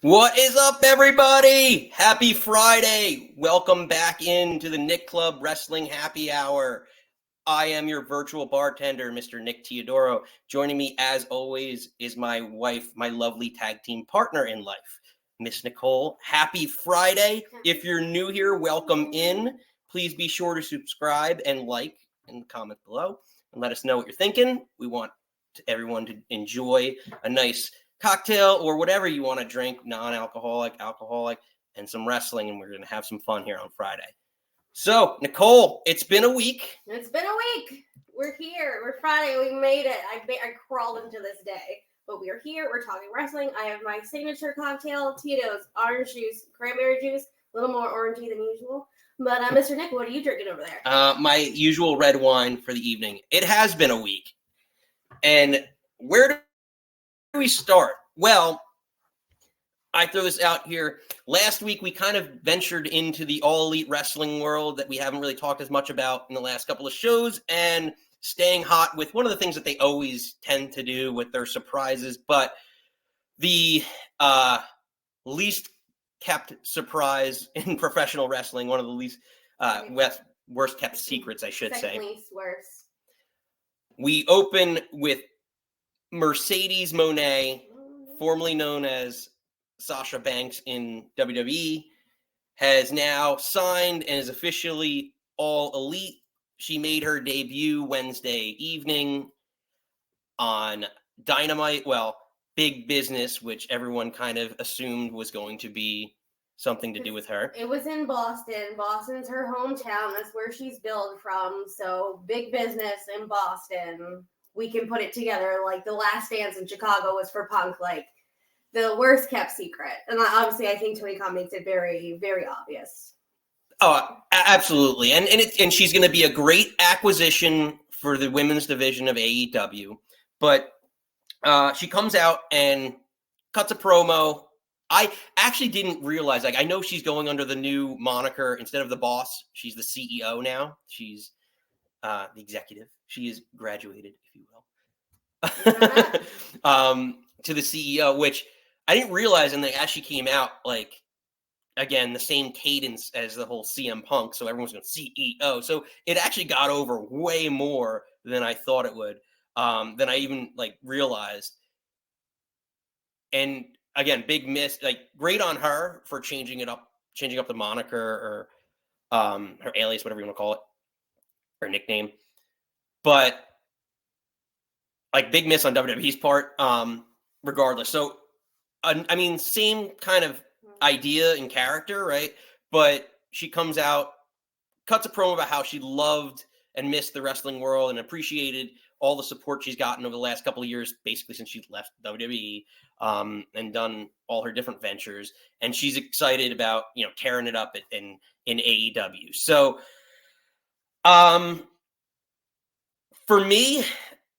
What is up, everybody? Happy Friday. Welcome back into the Nick Club Wrestling Happy Hour. I am your virtual bartender, Mr. Nick Teodoro. Joining me, as always, is my wife, my lovely tag team partner in life, Miss Nicole. Happy Friday. If you're new here, welcome in. Please be sure to subscribe and like in the comments below and let us know what you're thinking. We want everyone to enjoy a nice cocktail or whatever you want to drink, non-alcoholic, alcoholic, and some wrestling, and we're going to have some fun here on Friday. So, Nicole, it's been a week. It's been a week. We're here. We're Friday. We made it. I crawled into this day, but we are here. We're talking wrestling. I have my signature cocktail, Tito's orange juice, cranberry juice, a little more orangey than usual. But Mr. Nick, what are you drinking over there? My usual red wine for the evening. It has been a week. And where do we start? Well, I throw this out here. Last week, we kind of ventured into the all-elite wrestling world that we haven't really talked as much about in the last couple of shows, and staying hot with one of the things that they always tend to do with their surprises, but the least kept surprise in professional wrestling, one of the least worst kept secrets, I should say. Least worse. We open with Mercedes Mone, formerly known as Sasha Banks in WWE, has now signed and is officially all elite. She made her debut Wednesday evening on Dynamite. Well, Big Business, which everyone kind of assumed was going to be something to do with her. It was in Boston. Boston's her hometown. That's where she's billed from. So Big Business in Boston. We can put it together like the Last Dance in Chicago was for Punk, like the worst kept secret. And obviously, I think Tony Khan makes it very, very obvious. Oh, absolutely. And she's going to be a great acquisition for the women's division of AEW. But she comes out and cuts a promo. I actually didn't realize, I know she's going under the new moniker. Instead of the boss, she's the CEO now. She's the executive. She is graduated, if you will, to the CEO, which I didn't realize. And as she came out, again, the same cadence as the whole CM Punk. So everyone's going CEO. So it actually got over way more than I thought it would, than I even realized. And again, big miss, great on her for changing up the moniker or her alias, whatever you want to call it, her nickname. But big miss on WWE's part, regardless. So, I mean, same kind of idea and character, right? But she comes out, cuts a promo about how she loved and missed the wrestling world and appreciated all the support she's gotten over the last couple of years, basically since she left WWE, and done all her different ventures. And she's excited about, tearing it up in AEW. So, for me,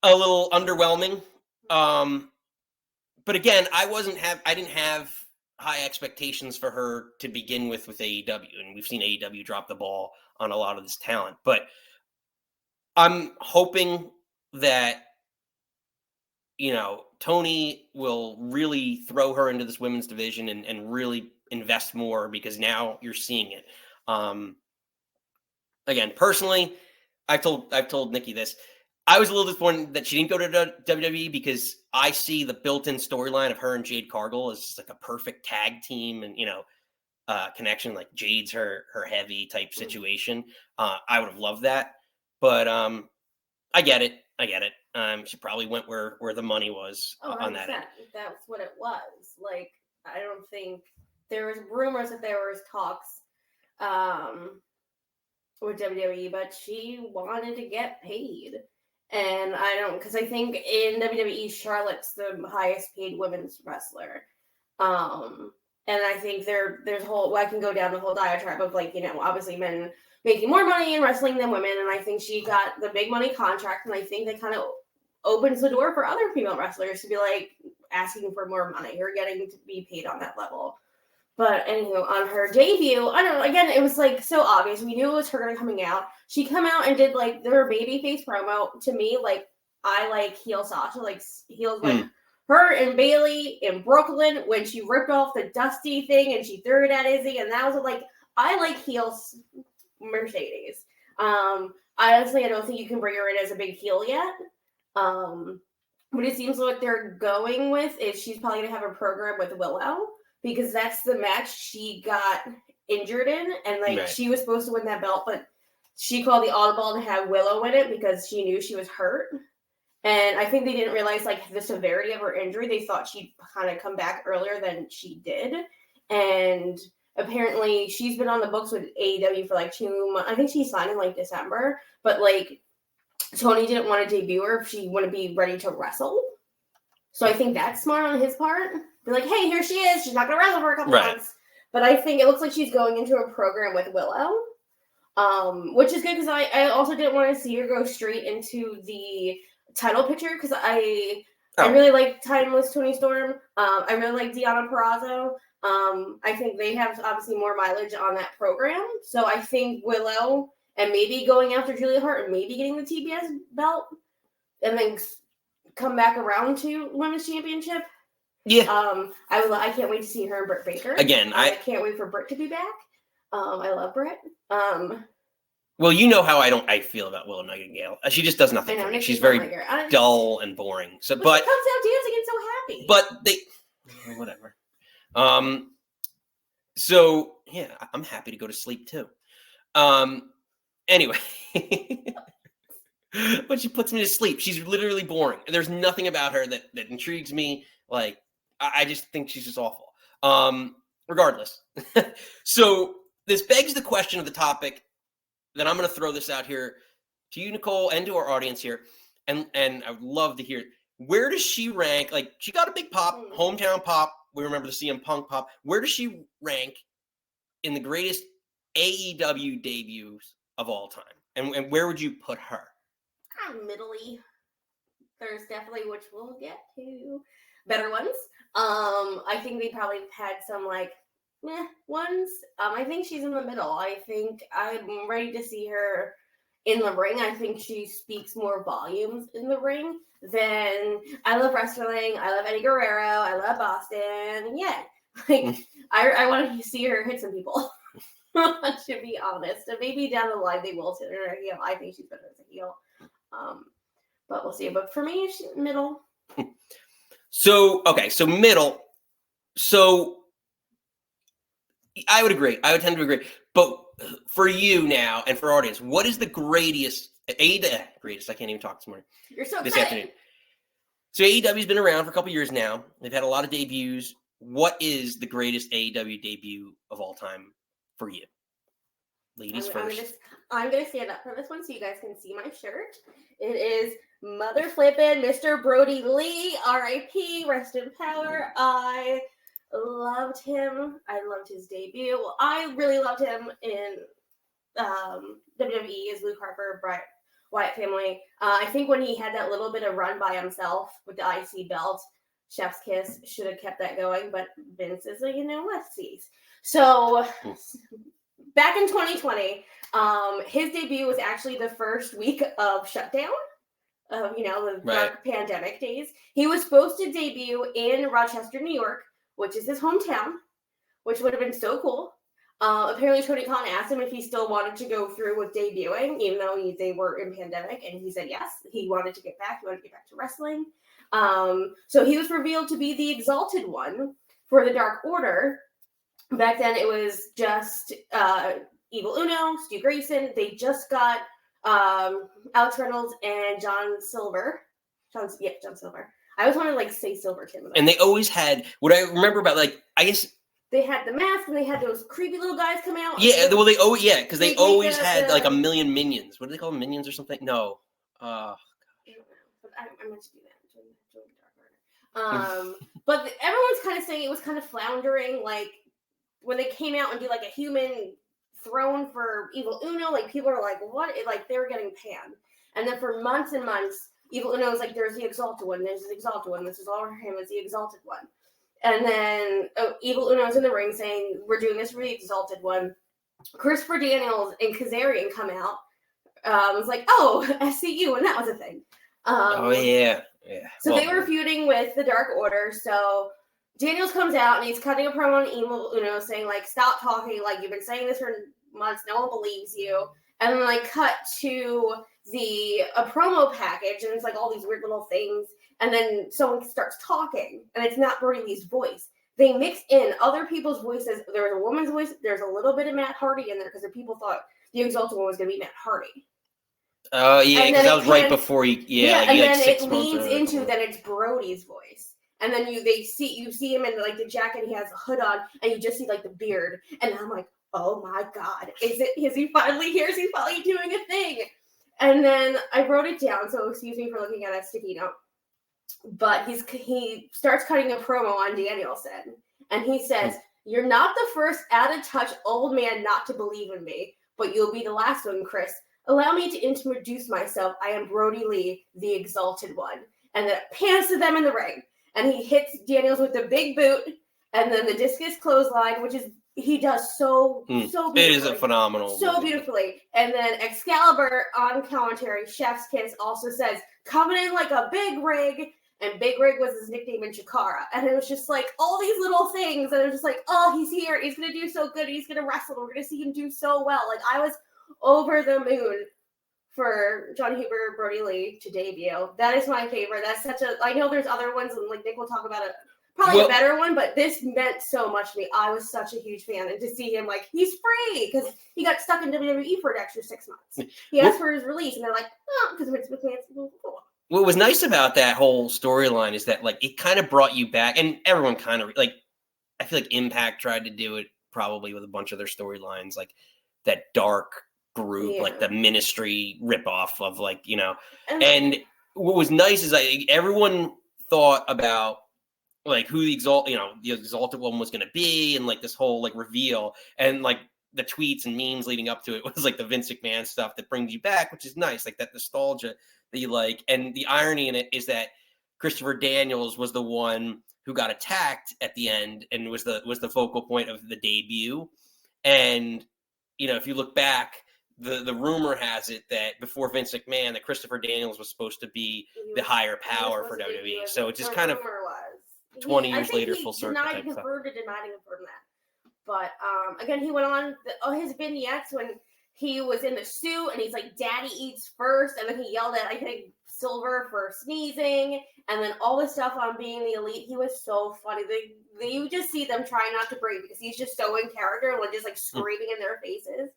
a little underwhelming. But again, I didn't have high expectations for her to begin with AEW. And we've seen AEW drop the ball on a lot of this talent. But I'm hoping that, Tony will really throw her into this women's division and really invest more, because now you're seeing it. Again, personally, I've told Nikki this. I was a little disappointed that she didn't go to WWE, because I see the built-in storyline of her and Jade Cargill as just a perfect tag team and, connection. Jade's her heavy type situation. I would have loved that, but I get it. She probably went where the money was on that end. That's what it was. I don't think there was rumors that there was talks with WWE, but she wanted to get paid. And because I think in WWE, Charlotte's the highest paid women's wrestler. And I think there's I can go down the whole diatribe of obviously men making more money in wrestling than women. And I think she got the big money contract. And I think that kind of opens the door for other female wrestlers to be asking for more money or getting to be paid on that level. But anywho, on her debut, I don't know, again, it was so obvious. We knew it was her coming out. She come out and did their babyface promo. To me, I like heel Sasha, heels her and Bailey in Brooklyn when she ripped off the Dusty thing and she threw it at Izzy, and that was like, I like heels Mercedes. Honestly, I don't think you can bring her in as a big heel yet. But it seems like they're going with is she's probably gonna have a program with Willow because that's the match she got injured in, and like she was supposed to win that belt, but she called the audible to have Willow win it because she knew she was hurt. And I think they didn't realize like the severity of her injury. They thought she'd kind of come back earlier than she did. And apparently she's been on the books with AEW for like 2 months. I think she signed in like December, but like Tony didn't want to debut her if she wouldn't be ready to wrestle. So I think that's smart on his part. Be like, hey, here she is. She's not going to wrestle for a couple months. But I think it looks like she's going into a program with Willow, which is good because I also didn't want to see her go straight into the title picture because I really like Timeless Tony Storm. I really like Deonna Purrazzo. I think they have obviously more mileage on that program. So I think Willow and maybe going after Julia Hart and maybe getting the TBS belt and then come back around to Women's Championship. Yeah. I can't wait to see her and Britt Baker. Again, I can't wait for Britt to be back. I love Britt. Well, you know how I feel about Willow Nightingale. She just does nothing for me. She's very dull and boring. So, but she comes out dancing and so happy. But they, whatever. So yeah, I'm happy to go to sleep too. Anyway, but she puts me to sleep. She's literally boring. There's nothing about her that intrigues me. Like I just think she's just awful. Regardless, so this begs the question of the topic. Then I'm going to throw this out here to you, Nicole, and to our audience here. And I would love to hear, where does she rank? Like, she got a big pop, hometown pop. We remember the CM Punk pop. Where does she rank in the greatest AEW debuts of all time? And where would you put her? Middly. There's definitely, which we'll get to, better ones. I think they probably had some, like, ones. I think she's in the middle. I think I'm ready to see her in the ring. I think she speaks more volumes in the ring than I love wrestling. I love Eddie Guerrero. I love Boston. Yeah, like I want to see her hit some people. To be honest, and maybe down the line they will sit her heel. I think she's better as a heel. But we'll see. But for me, she's middle. So middle. So I would agree. I would tend to agree. But for you now and for our audience, what is the greatest? Greatest. I can't even talk this morning. You're so this excited. Afternoon. So AEW's been around for a couple years now. They've had a lot of debuts. What is the greatest AEW debut of all time for you? Ladies first. I'm gonna stand up for this one so you guys can see my shirt. It is Mother Flippin' Mr. Brody Lee, R.I.P. Rest in power. I loved him. I loved his debut. Well, I really loved him in WWE as Luke Harper, Wyatt family. I think when he had that little bit of run by himself with the IC belt, Chef's Kiss, should have kept that going, but Vince is like, let's see. So back in 2020, his debut was actually the first week of shutdown. The dark pandemic days. He was supposed to debut in Rochester, New York, which is his hometown, which would have been so cool. Apparently, Tony Khan asked him if he still wanted to go through with debuting, even though they were in pandemic, and he said yes. He wanted to get back. He wanted to get back to wrestling. So he was revealed to be the Exalted One for the Dark Order. Back then, it was just Evil Uno, Stu Grayson. They just got Alex Reynolds and John Silver. John Silver. I always want to say Silverton. And they always had what I remember about I guess they had the mask and they had those creepy little guys come out. Yeah, well they because they always had like a million minions. What do they call them? Minions or something? No. I but I meant to do that. But everyone's kind of saying it was kind of floundering. Like when they came out and do like a human throne for Evil Uno, like people are like, what? They were getting panned. And then for months and months, Evil Uno was like, there's the Exalted One, there's the Exalted One, this is all for him, it's the Exalted One. And then Evil Uno was in the ring saying, we're doing this for the Exalted One. Christopher Daniels and Kazarian come out. It was like, oh, SCU, and that was a thing. Oh yeah. So they were feuding with the Dark Order. So Daniels comes out and he's cutting a promo on Evil Uno saying, like, stop talking. Like, you've been saying this for months. No one believes you. And then, like, cut to a promo package. And it's, like, all these weird little things. And then someone starts talking. And it's not Brody Lee's voice. They mix in other people's voices. There was a woman's voice. There's a little bit of Matt Hardy in there because the people thought the Exalted one was going to be Matt Hardy. Oh, yeah, because that was right before he, like, and then it leads into, then it's Brody's voice. And then you see him in, like, the jacket, he has a hood on, and you just see, like, the beard. And I'm like, oh my God, is he finally here? Is he finally doing a thing? And then I wrote it down, so excuse me for looking at a sticky note. But he starts cutting a promo on Danielson, and he says, "You're not the first out-of-touch old man not to believe in me, but you'll be the last one, Chris. Allow me to introduce myself. I am Brody Lee, the Exalted One." And then it pans to them in the ring, and he hits Daniels with the big boot, and then the discus clothesline, which is he does so beautifully. It is a phenomenal, beautifully. And then Excalibur on commentary, Chef's Kiss, also says, "Coming in like a big rig." And Big Rig was his nickname in Chikara. And it was just like all these little things. And it was just like, oh, he's here. He's going to do so good. He's going to wrestle. We're going to see him do so well. Like, I was over the moon for John Huber, Brody Lee to debut. That is my favorite. That's such a, I know there's other ones, and like Nick will talk about it. Probably a better one, but this meant so much to me. I was such a huge fan. And to see him, like, he's free because he got stuck in WWE for an extra 6 months. He asked for his release, and they're like, oh, because Vince McMahon's cool. What was nice about that whole storyline is that, like, it kind of brought you back, and everyone kind of, like, I feel like Impact tried to do it probably with a bunch of their storylines, like that dark group, like the Ministry ripoff of, like, you know. And what was nice is everyone thought about, like, who the Exalted One was going to be, and, like, this whole, like, reveal, and, like, the tweets and memes leading up to it was, like, the Vince McMahon stuff that brings you back, which is nice, like that nostalgia that you like. And the irony in it is that Christopher Daniels was the one who got attacked at the end and was the focal point of the debut. And, you know, if you look back, the rumor has it that before Vince McMahon, that Christopher Daniels was supposed to be the higher power for WWE. So it's just kind of 20 years later, full circle. Denied and confirmed that. But again, he went on his vignettes when he was in the suit and he's like, "Daddy eats first," and then he yelled at, I think, Silver for sneezing, and then all this stuff on being the elite. He was so funny. You just see them trying not to breathe because he's just so in character and like just like screaming in their faces.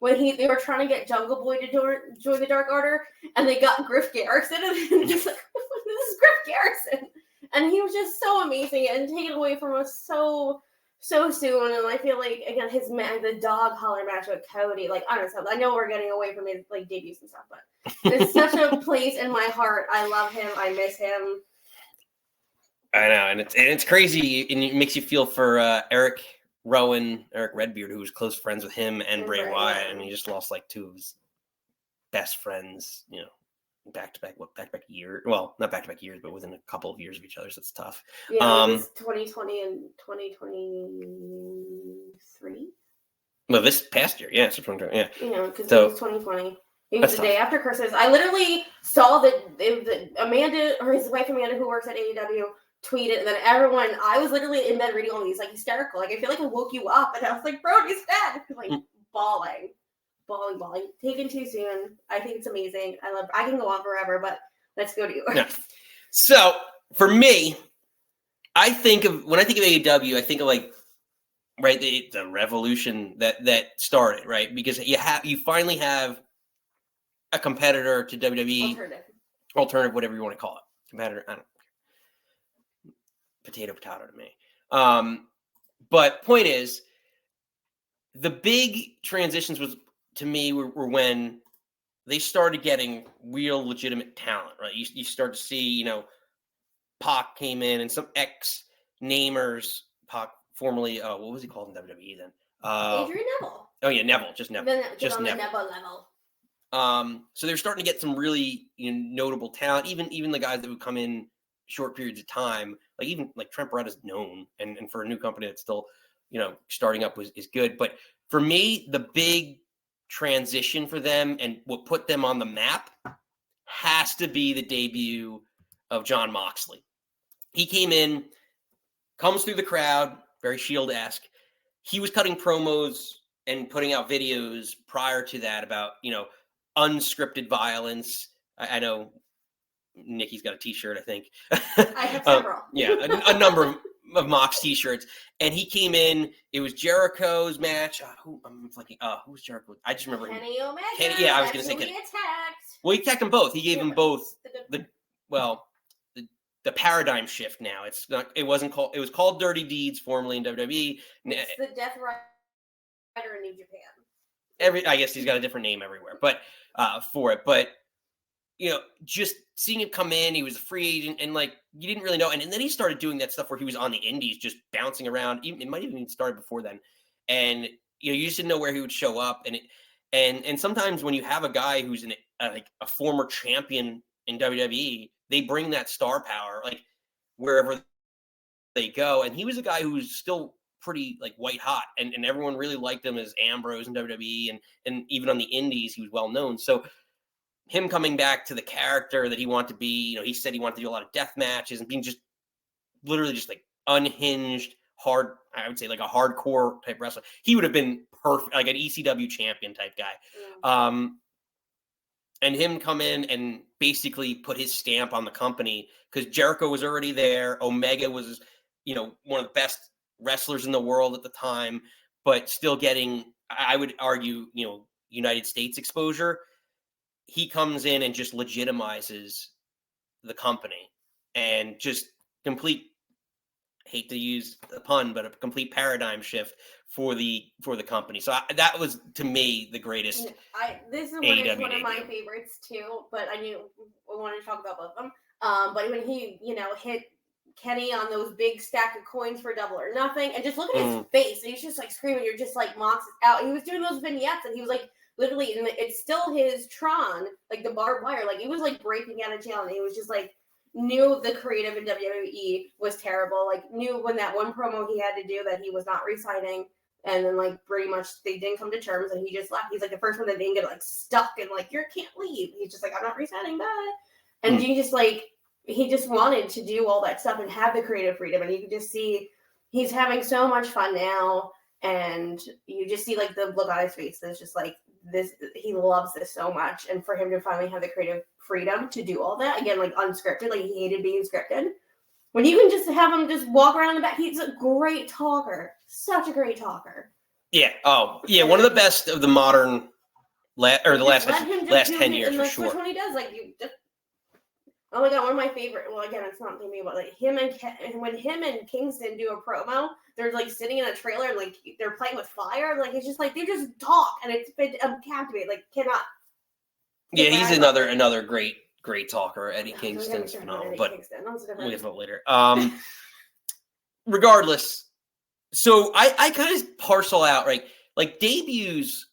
When they were trying to get Jungle Boy to join the Dark Order, and they got Griff Garrison, and just like, this is Griff Garrison, and he was just so amazing and taken away from us so soon. And I feel like, again, the dog holler match with Cody, like, honestly, I know we're getting away from his, like, debuts and stuff, but it's such a place in my heart. I love him. I miss him. I know, and it's crazy, and it makes you feel for Eric Redbeard, who was close friends with him and Bray Wyatt, and he just lost like two of his best friends, you know, back to back year. Well, not back to back years, but within a couple of years of each other. So it's tough. Yeah, it was 2020 and 2023. Well, this past year, yeah, it's 2020, yeah. You know, because it was 2020. It was the day after Christmas. I literally saw the Amanda, or his wife Amanda, who works at AEW, tweeted, and then everyone. I was literally in bed reading all these, like, hysterical. Like, I feel like I woke you up, and I was like, "Bro, he's dead!" Like, bawling. Taken too soon. I think it's amazing. I can go on forever, but let's go to yours. Yeah. So for me, when I think of AEW, I think of, like, right, the revolution that started, right, because you finally have a competitor to WWE, alternative, whatever you want to call it, competitor. I don't care. Potato to me. But point is, the big transitions to me were when they started getting real legitimate talent, right? You start to see, you know, Pac came in and some ex-namers, Pac, formerly, what was he called in WWE then? Adrian Neville. Oh yeah, Neville, just Neville. Just on Neville. The Neville level. So they're starting to get some really, you know, notable talent, even the guys that would come in short periods of time, like even like Trent Barretta's known, and for a new company that's still, you know, starting up is good. But for me, the big transition for them and what put them on the map has to be the debut of Jon Moxley. He came in, comes through the crowd, very Shield-esque. He was cutting promos and putting out videos prior to that about, unscripted violence. I know Nikki's got a T-shirt, I think. I have several. A number of Mox T-shirts. And he came in. It was Jericho's match. Who was Jericho? I just remember Kenny Omega. I was going to say Kenny. Attacked. Well, he attacked them both. He gave them both the paradigm shift now. It's not. It wasn't called. It was called Dirty Deeds formerly in WWE. It's the Death Rider in New Japan. I guess he's got a different name everywhere, but for it. But just seeing him come in, he was a free agent, and you didn't really know. And then he started doing that stuff where he was on the indies, just bouncing around. It might even started before then, and you just didn't know where he would show up. And sometimes when you have a guy who's a former champion in WWE, they bring that star power wherever they go. And he was a guy who was still pretty white hot, and everyone really liked him as Ambrose in WWE, and even on the indies he was well known. So him coming back to the character that he wanted to be, he said he wanted to do a lot of death matches and being just literally just unhinged, hard, I would say a hardcore type wrestler. He would have been perfect, like an ECW champion type guy. Yeah. And him come in and basically put his stamp on the company, because Jericho was already there. Omega was, one of the best wrestlers in the world at the time, but still getting, I would argue, United States exposure. He comes in and just legitimizes the company and just complete, hate to use the pun, but a complete paradigm shift for the company. So that was, to me, the greatest. This is one of my favorites too, but I wanted to talk about both of them. But when he, hit Kenny on those big stack of coins for Double or Nothing, and just look at his face, and he's just screaming, you're just Mox is out. He was doing those vignettes, and he was literally, and it's still his Tron, the barbed wire, he was breaking out of jail, and he was just knew the creative in WWE was terrible, knew when that one promo he had to do that he was not re-signing, and then pretty much they didn't come to terms, and he just left. He's the first one that didn't get stuck and you can't leave. He's just I'm not re-signing, bye. And he just he just wanted to do all that stuff and have the creative freedom, and you could just see he's having so much fun now, and you just see the look on his face that's just this, he loves this so much, and for him to finally have the creative freedom to do all that again, unscripted, he hated being scripted. When you can just have him just walk around the back, he's a great talker, such a great talker. Yeah. Oh, yeah. One of the best of the modern, last 10 years for sure. When he does, oh my god, one of my favorite. Well, again, it's not me, but him and when him and Kingston do a promo, they're sitting in a trailer and they're playing with fire. It's just they just talk, and it's been captivating. Cannot. Yeah, he's another great talker. Eddie Kingston's phenomenal, but we'll get to that later. Regardless, so I kind of parcel out debuts,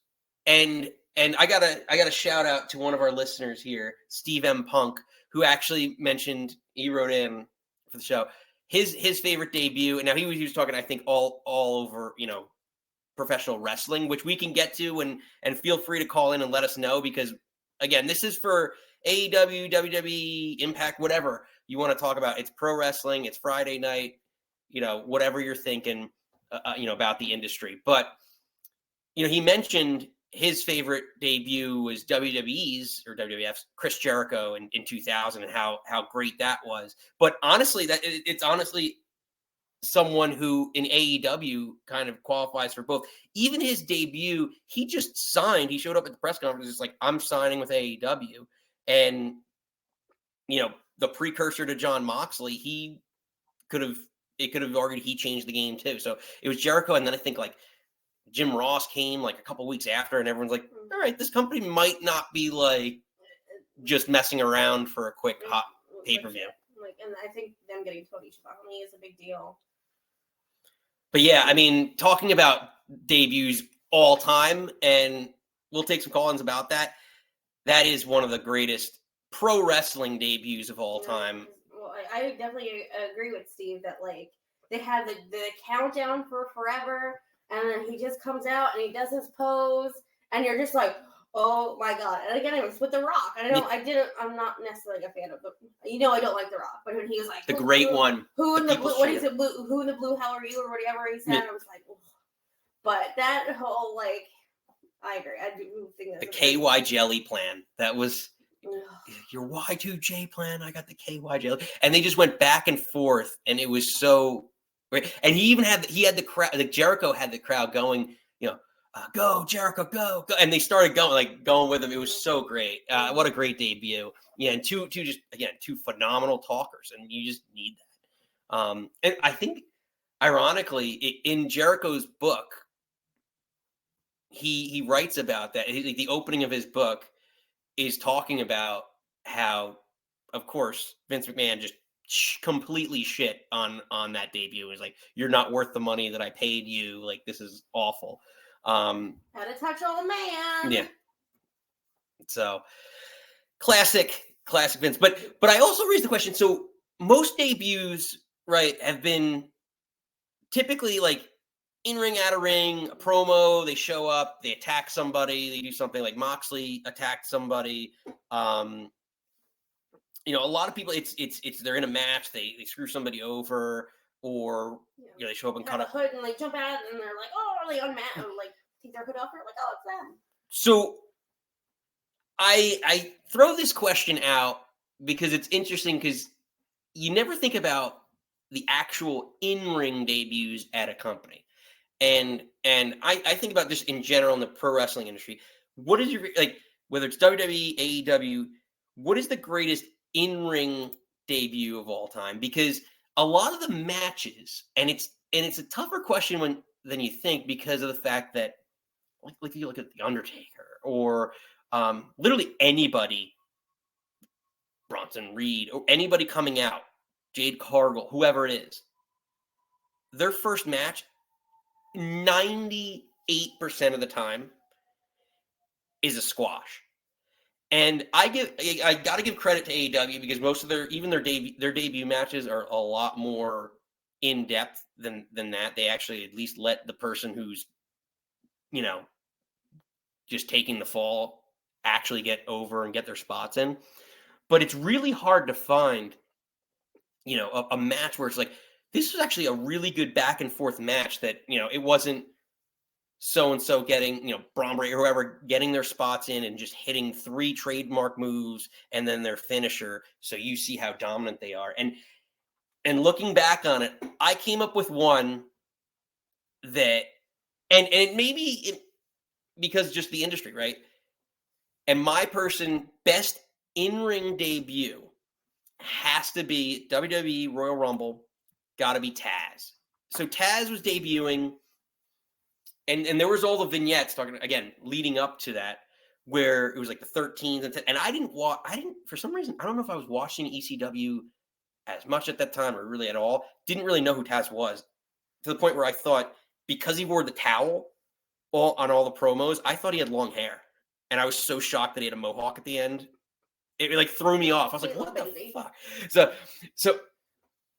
and I gotta shout out to one of our listeners here, Steve M. Punk, who actually mentioned, he wrote in for the show his favorite debut, and now he was talking, I think, all over professional wrestling, which we can get to, and feel free to call in and let us know, because again, this is for AEW, WWE, Impact, whatever you want to talk about. It's pro wrestling, it's Friday night, whatever you're thinking, about the industry. But he mentioned his favorite debut was WWE's or WWF's Chris Jericho in 2000, and how great that was. But honestly, it's honestly someone who in AEW kind of qualifies for both. Even his debut, he just signed. He showed up at the press conference, just I'm signing with AEW, and the precursor to Jon Moxley, it could have argued he changed the game too. So it was Jericho, and then I think Jim Ross came a couple weeks after, and everyone's all right, this company might not be just messing around for a quick hot pay-per-view. And I think them getting Tony Schiavone is a big deal. But yeah, I mean, talking about debuts all time, and we'll take some call-ins about that. That is one of the greatest pro wrestling debuts of all time. Well, I definitely agree with Steve that they had the countdown for forever. And then he just comes out and he does his pose, and you're just Oh my god! And again, it was with The Rock. I'm not necessarily a fan of the. I don't like The Rock, but when he was like the great one, who in the blue? What is cheer. it? Who in the blue hell are you, or whatever he said? I was like, ugh. But that whole I agree. I do think that's the KY jelly plan. That was your Y2J plan. I got the KY jelly, and they just went back and forth, and it was so. And he had the crowd. Like Jericho had the crowd going. Go Jericho, go, and they started going with him. It was so great. What a great debut. Yeah, and two phenomenal talkers, and you just need that. And I think, ironically, in Jericho's book, he writes about that. The opening of his book is talking about how, of course, Vince McMahon just completely shit on that debut. He's like, "You're not worth the money that I paid you. Like, this is awful." Had to touch old man. Yeah. So classic Vince. But I also raised the question. So most debuts, right, have been typically like in ring, out of ring, a promo. They show up, they attack somebody, they do something like Moxley attacked somebody. A lot of people, it's they're in a match, they screw somebody over, or they show up and cut a hood and jump out, and they're like, oh, unmat, take their hood off, or oh, it's them. So I throw this question out because it's interesting, because you never think about the actual in-ring debuts at a company. And I think about this in general in the pro wrestling industry. What is your, whether it's WWE, AEW, what is the greatest in-ring debut of all time? Because a lot of the matches, and it's a tougher question than you think, because of the fact that, like you look at The Undertaker, or literally anybody, Bronson Reed, or anybody coming out, Jade Cargill, whoever it is, their first match, 98% of the time, is a squash. And I got to give credit to AEW, because most of their debut matches are a lot more in depth than that. They actually at least let the person who's just taking the fall actually get over and get their spots in. But it's really hard to find a match where it's like, this was actually a really good back and forth match, that it wasn't so-and-so getting, Braun Breaker or whoever, getting their spots in and just hitting 3 trademark moves and then their finisher, so you see how dominant they are. And looking back on it, I came up with one that, and it may be because just the industry, right? And my best in-ring debut has to be WWE Royal Rumble, got to be Taz. So Taz was debuting, and there was all the vignettes talking, again, leading up to that, where it was like the 13th and I didn't for some reason, I don't know if I was watching ECW as much at that time or really at all. Didn't really know who Taz was, to the point where I thought, because he wore the towel on all the promos, I thought he had long hair, and I was so shocked that he had a mohawk at the end. It threw me off. I was like, what the fuck?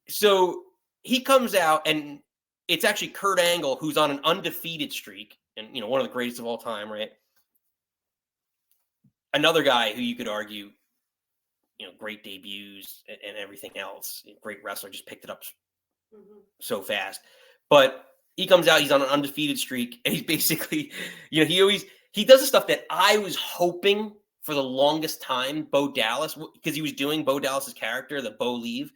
So he comes out, and it's actually Kurt Angle, who's on an undefeated streak, and one of the greatest of all time, right? Another guy who you could argue, great debuts and everything else, great wrestler, just picked it up so fast. But he comes out, he's on an undefeated streak, and he's basically, he does the stuff that I was hoping for the longest time, Bo Dallas, because he was doing Bo Dallas's character, the Bo Leave,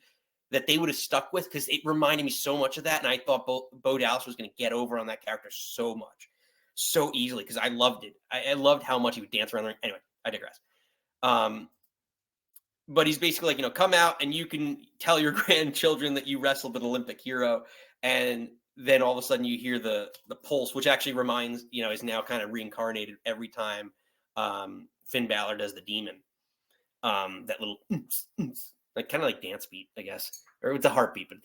that they would have stuck with, because it reminded me so much of that. And I thought Bo Dallas was going to get over on that character so much, so easily, because I loved it. I loved how much he would dance around there. Anyway, I digress. But he's basically like, come out and you can tell your grandchildren that you wrestled an Olympic hero. And then all of a sudden you hear the pulse, which actually reminds, is now kind of reincarnated every time Finn Balor does the demon. That little like kind of like dance beat, I guess, or it's a heartbeat, but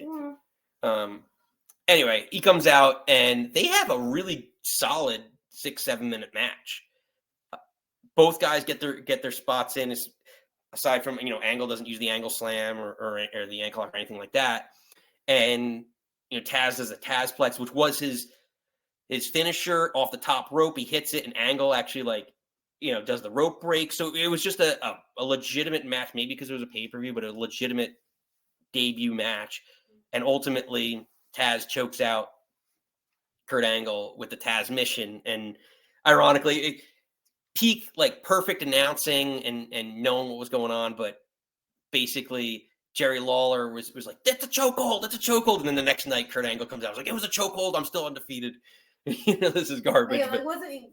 anyway, he comes out and they have a really solid 6-7 minute match. Both guys get their spots in, aside from Angle doesn't use the angle slam or the ankle lock or anything like that, and Taz does a Tazplex, which was his finisher off the top rope. He hits it, and Angle actually does the rope break. So it was just a legitimate match, maybe because it was a pay-per-view, but a legitimate debut match. And ultimately, Taz chokes out Kurt Angle with the Taz mission. And ironically, it peaked like perfect announcing and knowing what was going on. But basically, Jerry Lawler was like, that's a chokehold, that's a chokehold. And then the next night, Kurt Angle comes out. I was like, it was a chokehold. I'm still undefeated. This is garbage. Yeah, like, wasn't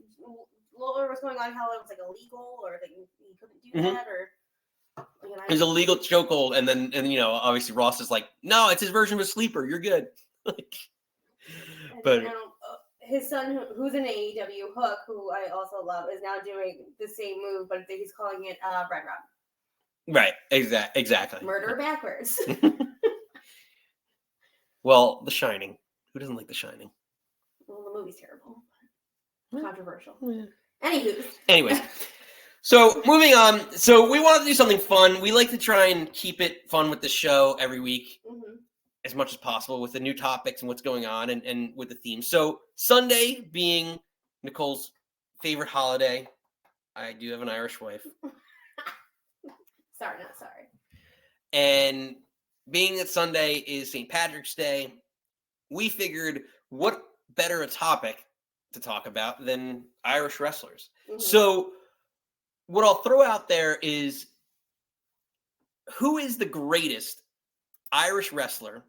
Lawler was going on how it was like illegal or like he couldn't do that or it was a legal chokehold, and then obviously Ross is like, no, it's his version of a sleeper. You're good. But his son, who's in AEW, Hook, who I also love, is now doing the same move, but he's calling it Red Rum. Right, exactly. Murder backwards. Well, The Shining. Who doesn't like The Shining? Well, the movie's terrible. Controversial. Yeah. Anyways. So moving on. So we wanted to do something fun. We like to try and keep it fun with the show every week as much as possible with the new topics and what's going on and with the theme. So Sunday being Nicole's favorite holiday. I do have an Irish wife. Sorry, not sorry. And being that Sunday is St. Patrick's Day, we figured what better a topic to talk about than Irish wrestlers. So what I'll throw out there is, who is the greatest Irish wrestler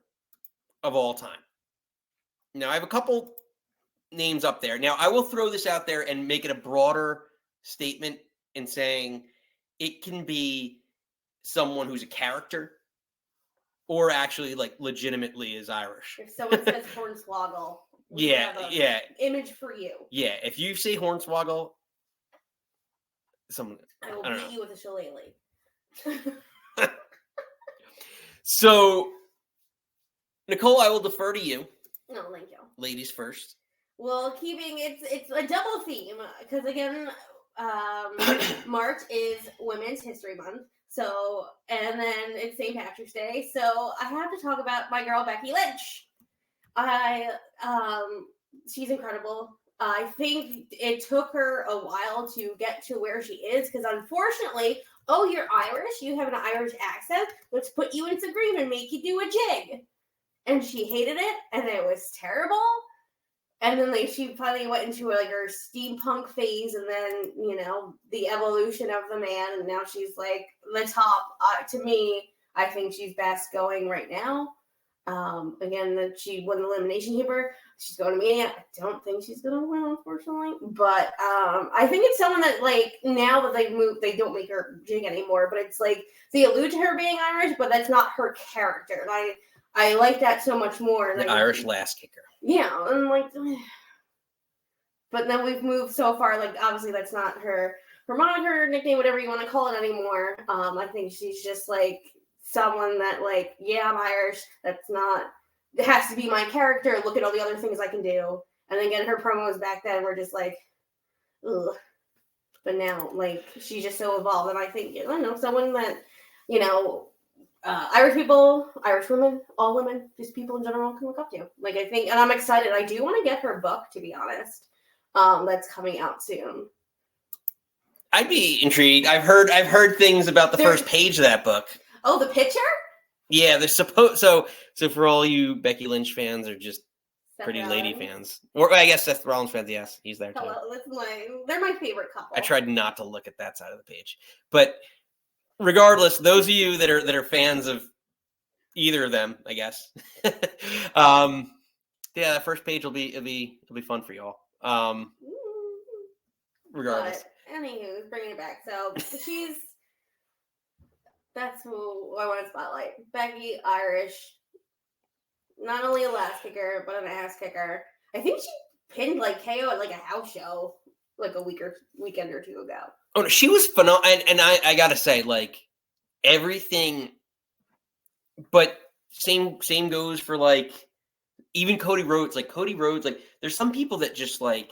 of all time? Now, I have a couple names up there. Now, I will throw this out there and make it a broader statement in saying it can be someone who's a character or actually like legitimately is Irish. If someone says Hornswoggle, yeah, image for you. Yeah, if you say Hornswoggle, I will beat you with a shillelagh. So, Nicole, I will defer to you. No, thank you. Ladies first. Well, it's a double theme because again, March is Women's History Month. So, and then it's St. Patrick's Day. So I have to talk about my girl, Becky Lynch. She's incredible. I think it took her a while to get to where she is because unfortunately, you're Irish, you have an Irish accent, let's put you in some green and make you do a jig. And she hated it, and it was terrible. And then she finally went into her steampunk phase, and then the evolution of the man, and now she's like the top. To me, I think she's best going right now. Again, that she won the Elimination Chamber. She's going to Mania. I don't think she's going to win, unfortunately. But I think it's someone that now that they've moved, they don't make her jig anymore. But it's they allude to her being Irish, but that's not her character. And I like that so much more. The Irish lass kicker. Yeah, and but then we've moved so far. Obviously, that's not her moniker, nickname, whatever you want to call it anymore. I think she's just someone that I'm Irish. That's not. It has to be my character. Look at all the other things I can do. And again, her promos back then were just ugh. But now, she's just so evolved, and I think someone that Irish people, Irish women, all women, just people in general can look up to. I think, and I'm excited. I do want to get her book, to be honest. That's coming out soon. I'd be intrigued. I've heard things about the first page of that book. Oh, the picture? Yeah, they're supposed. So for all you Becky Lynch fans or just Seth Pretty Rollins. Lady fans, or I guess Seth Rollins fans, yes, he's there too. They're my favorite couple. I tried not to look at that side of the page, but regardless, those of you that are fans of either of them, I guess, yeah, that first page will be fun for y'all. Regardless. But anywho, bringing it back. So that's who I want to spotlight. Becky, Irish, not only a lass kicker, but an ass kicker. I think she pinned KO at a house show a weekend or two ago. Oh no, she was phenomenal, and I gotta say, everything. But same goes for even Cody Rhodes. Cody Rhodes, there's some people that just I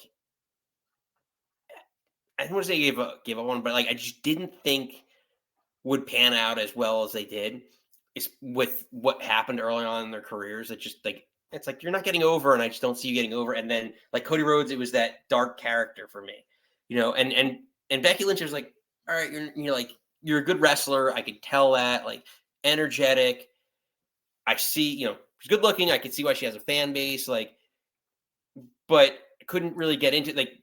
don't want to say gave up on, but I just didn't think would pan out as well as they did. Is with what happened early on in their careers. It just it's you're not getting over, and I just don't see you getting over. And then Cody Rhodes, it was that dark character for me, and And Becky Lynch was like, all right, you're a good wrestler. I could tell that, like, energetic. I see, she's good looking. I could see why she has a fan base, like, but couldn't really get into, like,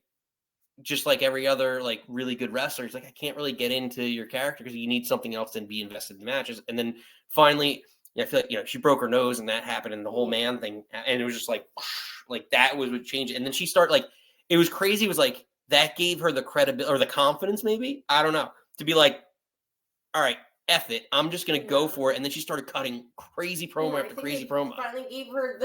just like every other, like, really good wrestler. He's like, I can't really get into your character because you need something else to be invested in the matches. And then finally, I feel like, she broke her nose and that happened, and the whole man thing. And it was just like that was what changed. And then she started, like, it was crazy. It was like, that gave her the credibility or the confidence, maybe, I don't know, to be like, all right, F it, I'm just going to go for it. And then she started cutting crazy promo after crazy promo. Finally gave her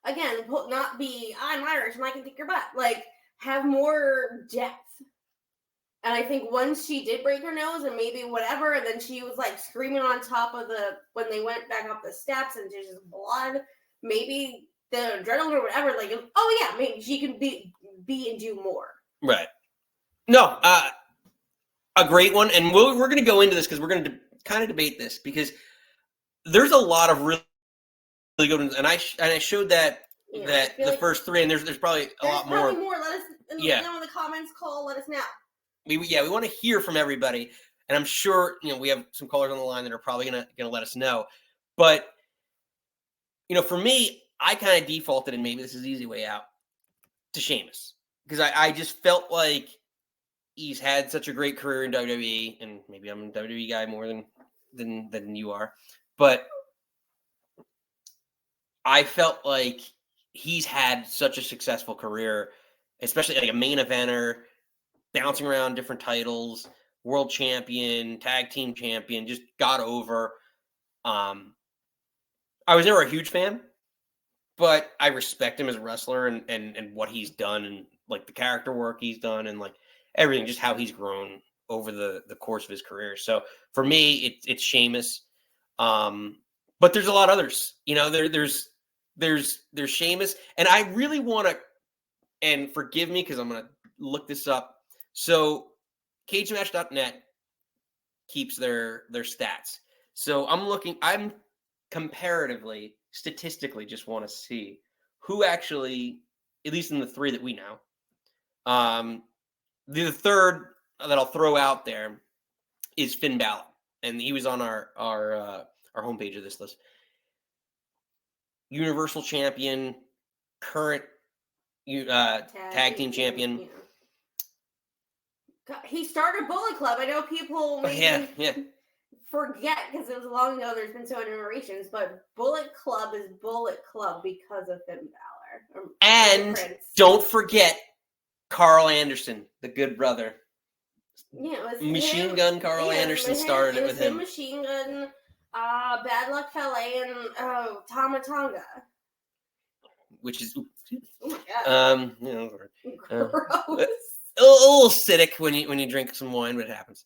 again, not be, I'm Irish and I can kick your butt. Like, have more depth. And I think once she did break her nose and maybe whatever, and then she was like screaming on top of when they went back up the steps and just blood, maybe the adrenaline or whatever, like, oh yeah, maybe she can be and do more. Right. No, a great one. And we're going to go into this because we're going to kind of debate this, because there's a lot of really good ones. And I showed that the first three, and there's probably a lot more. Let us know in the comments. Let us know. We want to hear from everybody, and I'm sure we have some callers on the line that are probably gonna let us know. But for me, I kind of defaulted, and maybe this is the easy way out, to Sheamus, because I just felt like he's had such a great career in WWE, and maybe I'm a WWE guy more than you are, but I felt like he's had such a successful career, especially like a main eventer, bouncing around different titles, world champion, tag team champion, just got over. I was never a huge fan, but I respect him as a wrestler and what he's done, and like the character work he's done, and like everything, just how he's grown over the course of his career. So for me, it's Sheamus. But there's a lot of others. There's Sheamus, and I really want to, and forgive me because I'm going to look this up. So cagematch.net keeps their stats. So I'm comparatively, statistically, just want to see who actually, at least in the three that we know, the third that I'll throw out there is Finn Balor, and he was on our homepage of this list. Universal champion, current tag team champion. Yeah. He started Bullet Club. I know people forget because it was long ago. There's been so many iterations, but Bullet Club is Bullet Club because of Finn Balor. And don't forget Carl Anderson, the good brother. Yeah, it was Machine Gun Carl Anderson started it with him. Machine Gun, Bad Luck Fale, and Tama Tonga. Which is, oh my god, gross. A little acidic when you drink some wine, but it happens.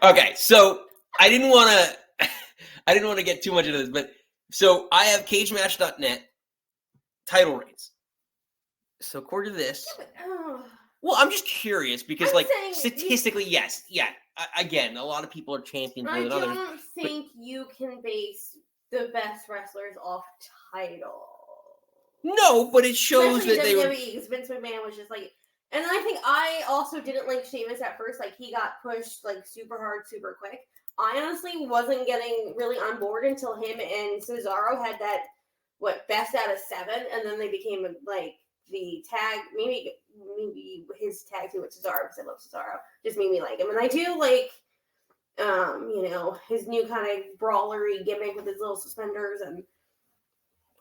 Okay, so I didn't want to get too much into this, but so I have cagematch.net title reigns. So according to this, well, I'm just curious because, statistically, yes, again, a lot of people are champions more than others. I don't think you can base the best wrestlers off title. No, but it shows that they were. Because Vince McMahon was just like, and I think I also didn't like Sheamus at first. Like, he got pushed like super hard, super quick. I honestly wasn't getting really on board until him and Cesaro had that best out of 7, and then they became like the tag. Maybe his tag team with Cesaro, because I love Cesaro, just made me like him, and I do like his new kind of brawlery gimmick with his little suspenders and.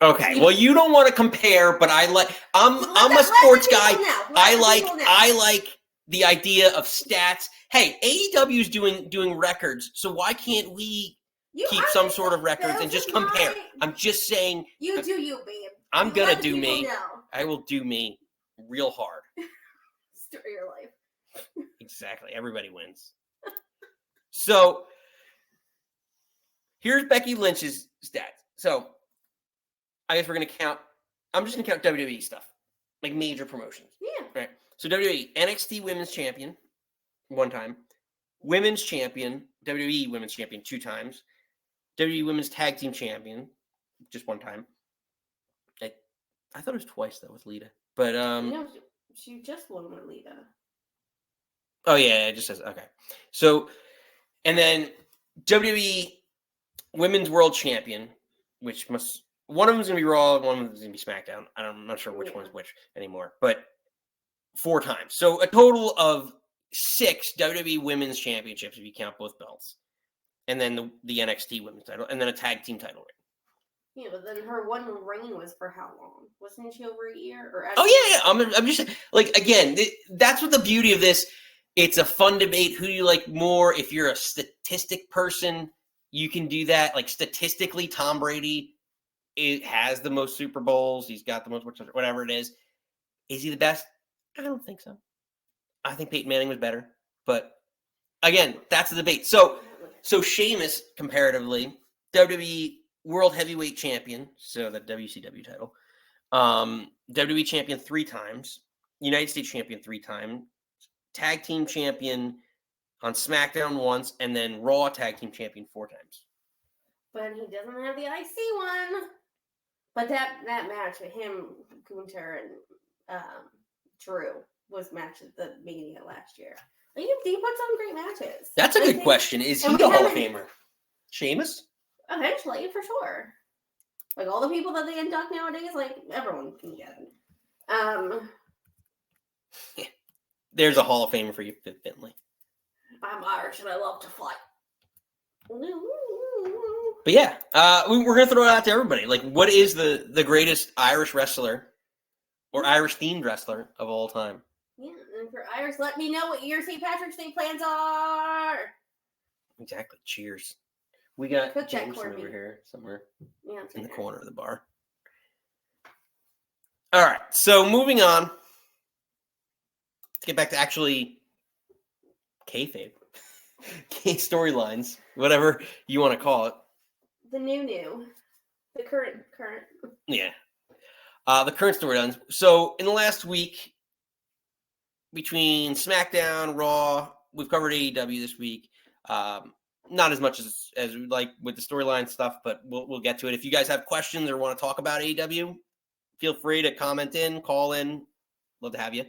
Okay, well, you don't want to compare, but I'm a sports guy. I like the idea of stats. Hey, AEW is doing records, so why can't we keep some sort of records and just compare? I'm just saying. You do you, babe. I'm gonna do me. I will do me real hard. Story of your life. Exactly. Everybody wins. So here's Becky Lynch's stats. So. I guess we're going to count. I'm just going to count WWE stuff, like major promotions. Yeah. Right. So WWE, NXT Women's Champion, 1 time. Women's Champion, WWE Women's Champion 2 times. WWE Women's Tag Team Champion, just 1 time. I thought it was twice, though, with Lita. But she just won with Lita. Oh yeah, it just says okay. So, and then WWE Women's World Champion, which one of them is gonna be Raw, one of them is gonna be SmackDown. I'm not sure which one's which anymore, but 4 times. So a total of 6 WWE Women's Championships if you count both belts, and then the NXT Women's title, and then a tag team title ring. Yeah, but then her one reign was for how long? Wasn't she over a year? I'm just like, again, that's what the beauty of this. It's a fun debate. Who do you like more? If you're a statistic person, you can do that. Like statistically, Tom Brady has the most Super Bowls. He's got the most, whatever it is. Is he the best? I don't think so. I think Peyton Manning was better. But again, that's the debate. So Sheamus, comparatively, WWE World Heavyweight Champion, so the WCW title, WWE Champion 3 times, United States Champion 3 times, Tag Team Champion on SmackDown once, and then Raw Tag Team Champion 4 times. But he doesn't have the IC one. But that match with him, Gunther, and Drew was match at the beginning of last year. He puts on great matches. That's a good question. Is he the Hall of Famer? Sheamus? Eventually, for sure. Like all the people that they induct nowadays, like everyone can get it. Yeah. There's a Hall of Famer for you, Finley. I'm Irish and I love to fight. But yeah, we're gonna throw it out to everybody. Like, what is the greatest Irish wrestler or Irish themed wrestler of all time? Yeah, and for Irish, let me know what your St. Patrick's Day plans are. Exactly. Cheers. We got Cook Jameson over here somewhere in the corner of the bar. All right, so moving on. Let's get back to actually kayfabe. Storylines, whatever you want to call it. The new. The current. Yeah. The current storylines. So in the last week, between SmackDown, Raw, we've covered AEW this week. Not as much as we like with the storyline stuff, but we'll get to it. If you guys have questions or want to talk about AEW, feel free to comment in, call in. Love to have you.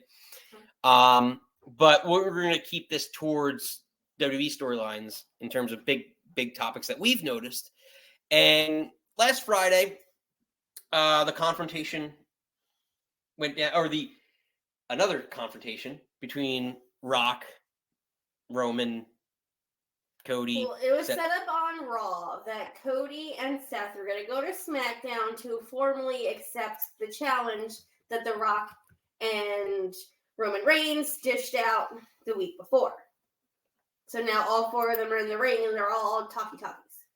But we're going to keep this towards WWE storylines in terms of big topics that we've noticed. And last Friday, the confrontation went down, or another confrontation between Rock, Roman, Cody. Well, it was set up on Raw that Cody and Seth were going to go to SmackDown to formally accept the challenge that The Rock and Roman Reigns dished out the week before. So now all 4 of them are in the ring and they're all talkie-talkies.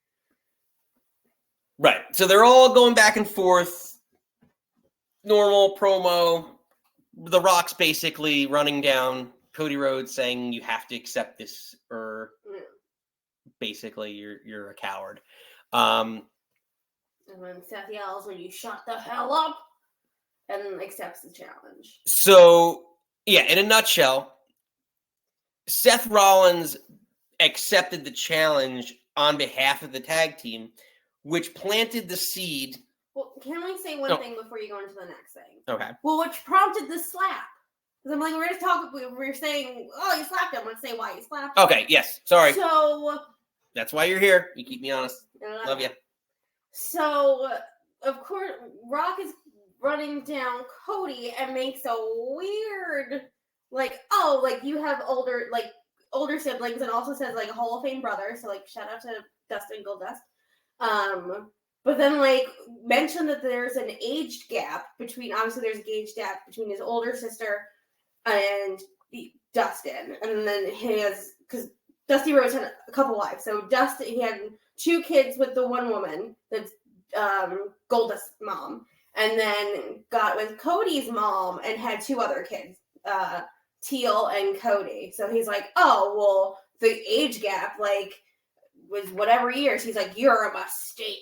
Right. So they're all going back and forth. Normal promo. The Rock's basically running down Cody Rhodes saying you have to accept this or basically you're a coward. And then Seth yells, "Will you shut the hell up?" and accepts the challenge. So, yeah, in a nutshell, Seth Rollins accepted the challenge on behalf of the tag team, which planted the seed. Well, can we say one thing before you go into the next thing? Okay. Well, which prompted the slap? Because I'm like, we're saying, oh, you slapped him. Let's say why you slapped him. Okay, yes. Sorry. So that's why you're here. You keep me honest. Love you. So, of course, Rock is running down Cody and makes a weird, you have older siblings, and also says, a Hall of Fame brother. So, shout out to Dustin Goldust. But then, mention that there's an age gap obviously there's an age gap between his older sister and Dustin. And then because Dusty Rhodes had a couple wives. So he had 2 kids with the one woman, that's Goldust's mom. And then got with Cody's mom and had 2 other kids, Teal and Cody. So he's like, oh, well, the age gap, was whatever years. He's like, you're a mistake.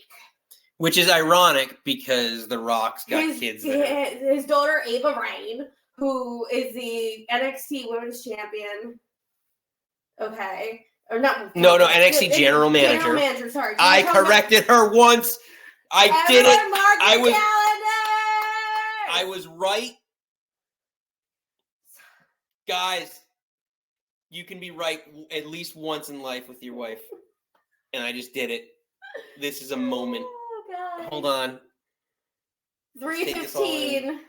Which is ironic because The Rock's got kids. His daughter, Ava Raine, who is the NXT Women's Champion. Okay. Or not. No, NXT General Manager. General Manager, sorry. I corrected her once. I did it. I was right Guys, you can be right at least once in life with your wife. And I just did it. This is a moment. Oh, God. Hold on. 3:15.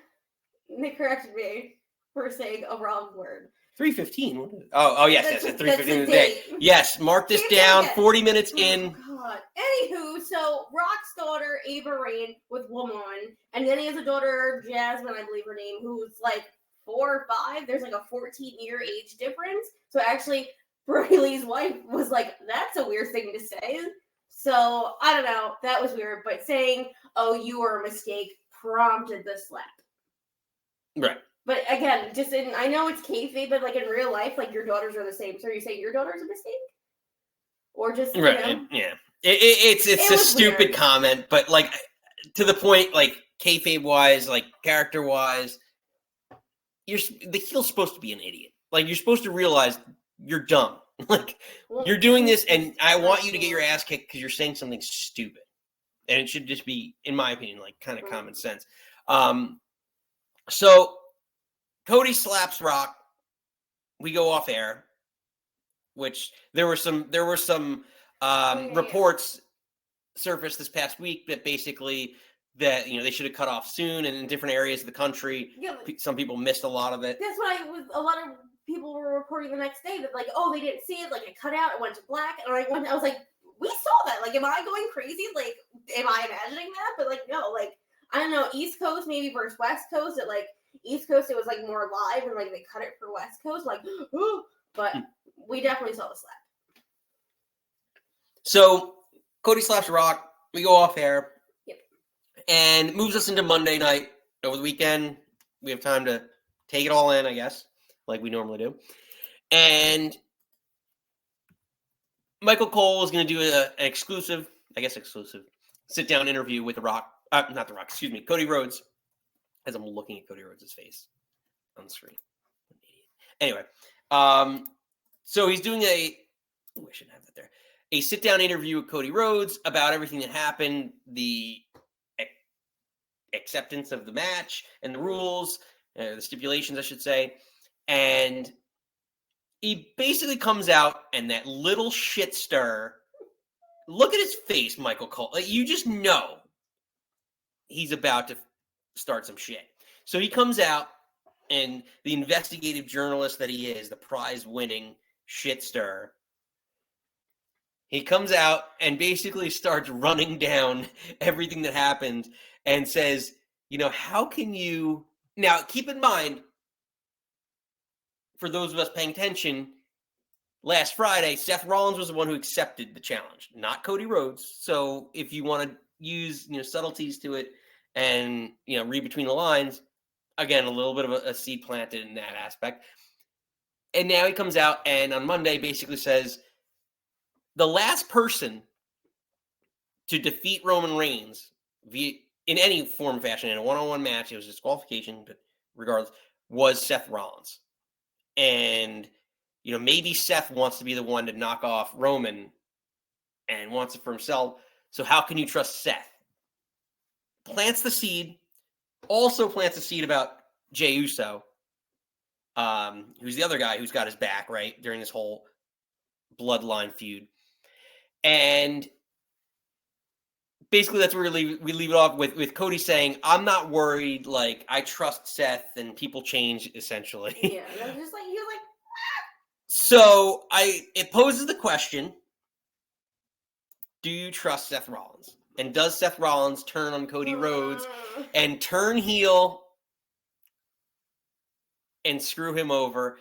Nick corrected me for saying a wrong word. 3:15. Oh yes, That's- at 3:15 that's of the the day. date. Yes, mark this Can't say down. it. 40 minutes in. Oh, God. Anywho, so Rock's daughter, Ava Rain, with Woman, and then he has a daughter, Jasmine, I believe her name, who's like 4 or 5. There's like a 14-year age difference. So actually, Braylee's wife was like, that's a weird thing to say. So, I don't know. That was weird. But saying, oh, you were a mistake prompted the slap. Right. But again, I know it's kayfabe, but like in real life, like your daughters are the same. So are you saying your daughter's a mistake? Or just, you Right. know? Yeah. It's a stupid weird. comment, but like to the point, like kayfabe wise, like character wise, the heel's supposed to be an idiot. Like you're supposed to realize you're dumb. Like you're doing this, and I want you to get your ass kicked because you're saying something stupid, and it should just be, in my opinion, like kind of common sense. So Cody slaps Rock. We go off air, which there were some reports surfaced this past week that basically that they should have cut off soon, and in different areas of the country, some people missed a lot of it. That's why a lot of people were reporting the next day that like, oh, they didn't see it, like it cut out, it went to black, and I was like, we saw that. Like, am I going crazy? Like, am I imagining that? But like, no, like I don't know, East Coast maybe versus West Coast. It like East Coast, it was like more live, and like they cut it for West Coast, like, ooh, but we definitely saw the slap. So Cody slaps Rock. We go off air. Yep. And moves us into Monday night. Over the weekend, we have time to take it all in, I guess, like we normally do. And Michael Cole is going to do an exclusive sit-down interview with Cody Rhodes, as I'm looking at Cody Rhodes' face on the screen. Anyway, so he's doing I shouldn't have that there. A sit-down interview with Cody Rhodes about everything that happened, the acceptance of the match and the rules, the stipulations, I should say. And he basically comes out, and that little shit stir, look at his face, Michael Cole. Like, you just know he's about to start some shit. So he comes out, and the investigative journalist that he is, the prize-winning shit stir, he comes out and basically starts running down everything that happened and says, how can you... Now, keep in mind, for those of us paying attention, last Friday, Seth Rollins was the one who accepted the challenge, not Cody Rhodes. So if you want to use subtleties to it and read between the lines, again, a little bit of a seed planted in that aspect. And now he comes out and on Monday basically says the last person to defeat Roman Reigns in any form or fashion in a one-on-one match, it was disqualification, but regardless, was Seth Rollins. And maybe Seth wants to be the one to knock off Roman and wants it for himself. So how can you trust Seth? Plants the seed. Also plants the seed about Jey Uso, who's the other guy who's got his back, right, during this whole bloodline feud. And basically that's where we leave it off with Cody saying, I'm not worried. Like, I trust Seth, and people change, essentially. Yeah, that was just like, he was like, So it poses the question, do you trust Seth Rollins? And does Seth Rollins turn on Cody Rhodes and turn heel and screw him over?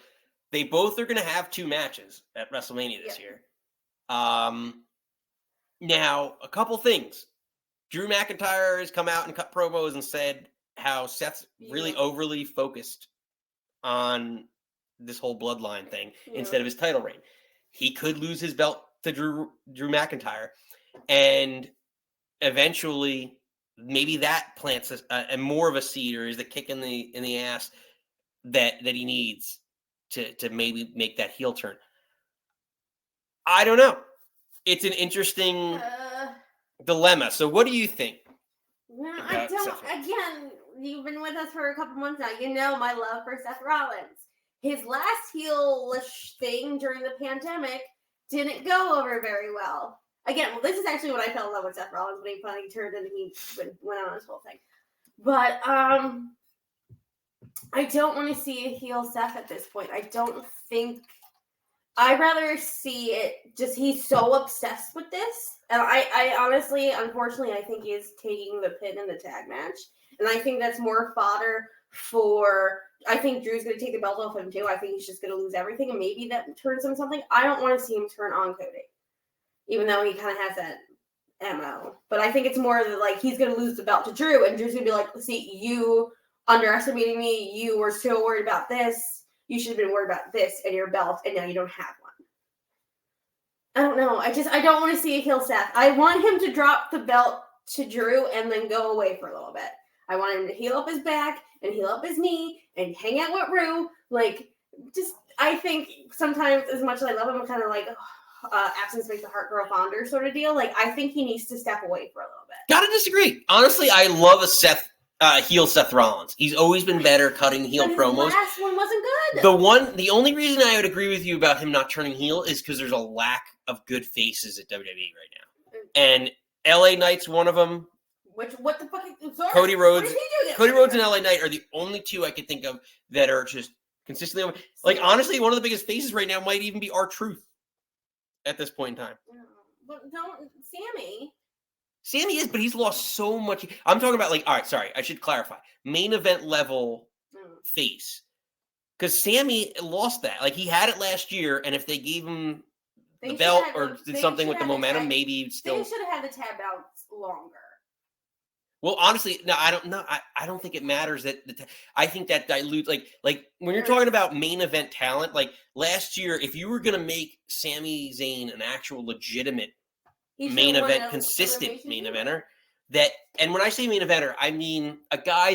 They both are going to have 2 matches at WrestleMania this year. Now, a couple things. Drew McIntyre has come out and cut promos and said how Seth's really overly focused on this whole bloodline thing instead of his title reign. He could lose his belt to Drew McIntyre, and eventually maybe that plants a more of a seed, or is the kick in the ass that he needs to maybe make that heel turn. I don't know. It's an interesting dilemma. So what do you think? I don't. Again, you've been with us for a couple months now. You know my love for Seth Rollins. his last heel-ish thing during the pandemic didn't go over very well. Again, well, this is actually when I fell in love with Seth Rollins, when he finally turned and he went on his whole thing. But I don't want to see a heel Seth at this point. I don't think. I'd rather see it just, he's so obsessed with this. And I honestly, unfortunately, I think he is taking the pin in the tag match. And I think that's more fodder for, I think Drew's going to take the belt off him too. I think he's just going to lose everything. And maybe that turns him something. I don't want to see him turn on Cody, even though he kind of has that MO. But I think it's more that, like, he's going to lose the belt to Drew. And Drew's going to be like, see, you underestimating me. You were so worried about this. You should have been worried about this and your belt, and now you don't have one. I don't know. I don't want to see a heel Seth. I want him to drop the belt to Drew and then go away for a little bit. I want him to heal up his back and heal up his knee and hang out with Rue. Like, just, I think sometimes, as much as I love him, I'm kind of like, absence makes the heart grow fonder sort of deal. Like, I think he needs to step away for a little bit. Gotta disagree. Honestly, I love a heel Seth Rollins. He's always been better cutting heel promos. The last one wasn't good. The only reason I would agree with you about him not turning heel is because there's a lack of good faces at WWE right now. And LA Knight's one of them. What the fuck? Sorry. Cody Rhodes. What did he do? Cody Rhodes and LA Knight are the only two I could think of that are just consistently. Like, honestly, one of the biggest faces right now might even be R-Truth at this point in time. But don't, Sammy is, but he's lost so much. I'm talking about, like, all right, sorry, I should clarify. Main event level face. Because Sammy lost that. Like, he had it last year, and if they gave him the belt or did something with the momentum, maybe still. They should have had the tab belts longer. Well, honestly, no, I don't know. I don't think it matters that I think that dilutes, like when you're talking about main event talent, like last year, if you were going to make Sami Zayn an actual legitimate main event, consistent main eventer, and when I say main eventer, I mean a guy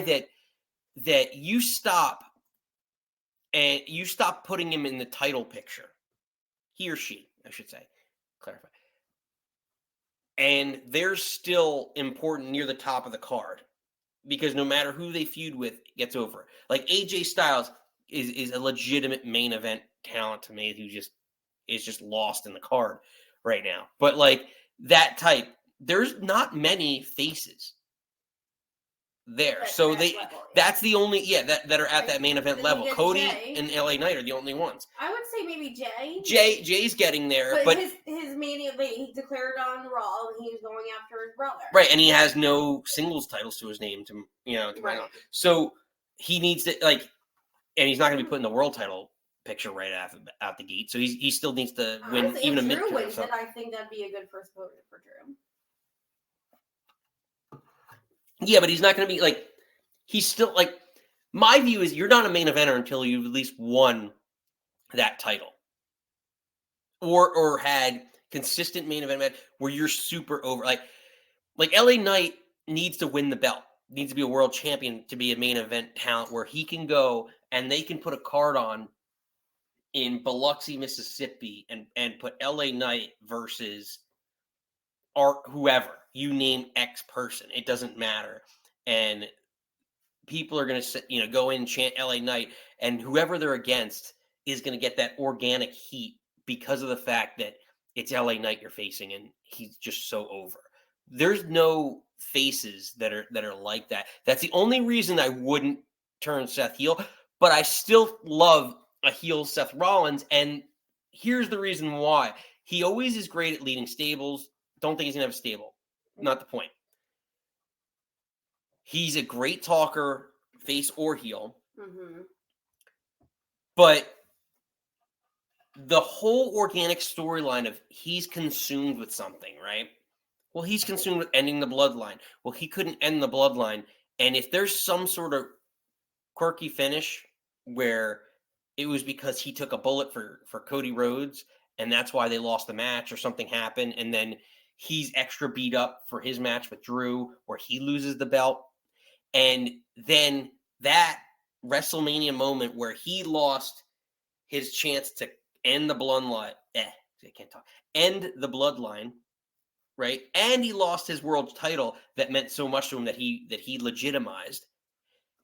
that you stop putting him in the title picture. He or she, I should say, clarify. And they're still important near the top of the card because no matter who they feud with, gets over. Like AJ Styles is a legitimate main event talent to me who is just lost in the card right now. But like that type, there's not many faces there. So that's the only that are at that main event level. Cody and LA Knight are the only ones. I would say maybe Jay. Jay's getting there, but his mania, he declared on Raw and he's going after his brother. Right, and he has no singles titles to his name to right. So he needs to and he's not going to be put in the world title picture right out the gate. So he still needs to win even a mid. Drew wins it, I think that'd be a good first opponent for Drew. Yeah, but he's not going to be he's still my view is you're not a main eventer until you've at least won that title or had consistent main event match where you're super over. Like LA Knight needs to win the belt, needs to be a world champion to be a main event talent where he can go and they can put a card on in Biloxi, Mississippi and put LA Knight versus whoever. You name X person, it doesn't matter, and people are going to go in and chant LA Knight, and whoever they're against is going to get that organic heat because of the fact that it's LA Knight you're facing, and he's just so over. There's no faces that are like that. That's the only reason I wouldn't turn Seth heel, but I still love a heel Seth Rollins, and here's the reason why. He always is great at leading stables. Don't think he's going to have a stable. Not the point. He's a great talker, face or heel. Mm-hmm. But the whole organic storyline of he's consumed with something, right? Well, he's consumed with ending the bloodline. Well, he couldn't end the bloodline. And if there's some sort of quirky finish where it was because he took a bullet for Cody Rhodes and that's why they lost the match or something happened, and then he's extra beat up for his match with Drew where he loses the belt. And then that WrestleMania moment where he lost his chance to end the bloodline, end the bloodline, right? And he lost his world title that meant so much to him that he legitimized.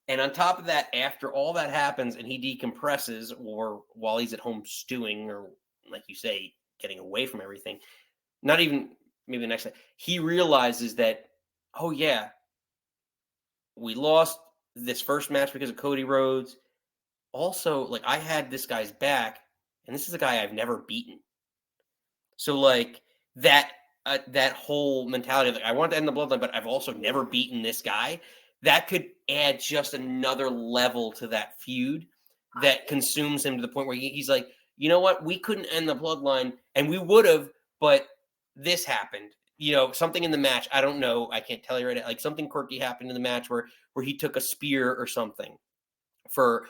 And on top of that, after all that happens and he decompresses, or while he's at home stewing, or like you say, getting away from everything, not even maybe the next day, he realizes that, oh yeah, we lost this first match because of Cody Rhodes. Also, like, I had this guy's back, and this is a guy I've never beaten. So like that whole mentality of like, I want to end the bloodline, but I've also never beaten this guy. That could add just another level to that feud that consumes him to the point where he's like, you know what? We couldn't end the bloodline, and we would have, but this happened. Something in the match. I don't know. I can't tell you right now. Like something quirky happened in the match where he took a spear or something for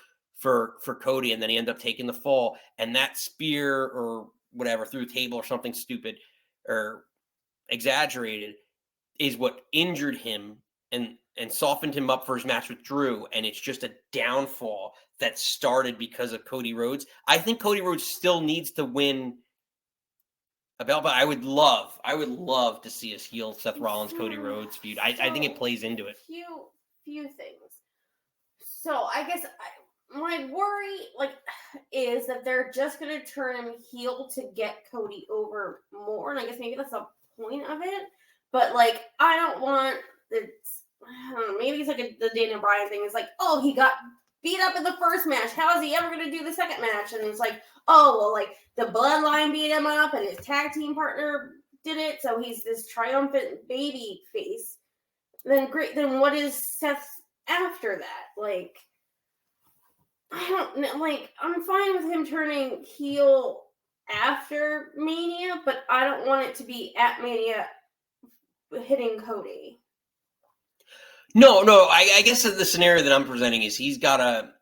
Cody, and then he ended up taking the fall, and that spear or whatever through the table or something stupid or exaggerated is what injured him and softened him up for his match with Drew. And it's just a downfall that started because of Cody Rhodes. I think Cody Rhodes still needs to win a belt, but I would love to see us heel Seth Rollins Cody Rhodes feud. I think it plays into it. Few things. So I guess my worry is that they're just going to turn him heel to get Cody over more, and I guess maybe that's the point of it. But I don't want it. I don't know, maybe it's like the Daniel Bryan thing. It's like, oh, he got beat up in the first match. How is he ever going to do the second match? And it's like, oh, well, the Bloodline beat him up, and his tag team partner did it, so he's this triumphant baby face. Then great. Then what is Seth after that? I don't know. I'm fine with him turning heel after Mania, but I don't want it to be at Mania hitting Cody. No. I guess the scenario that I'm presenting is he's gotta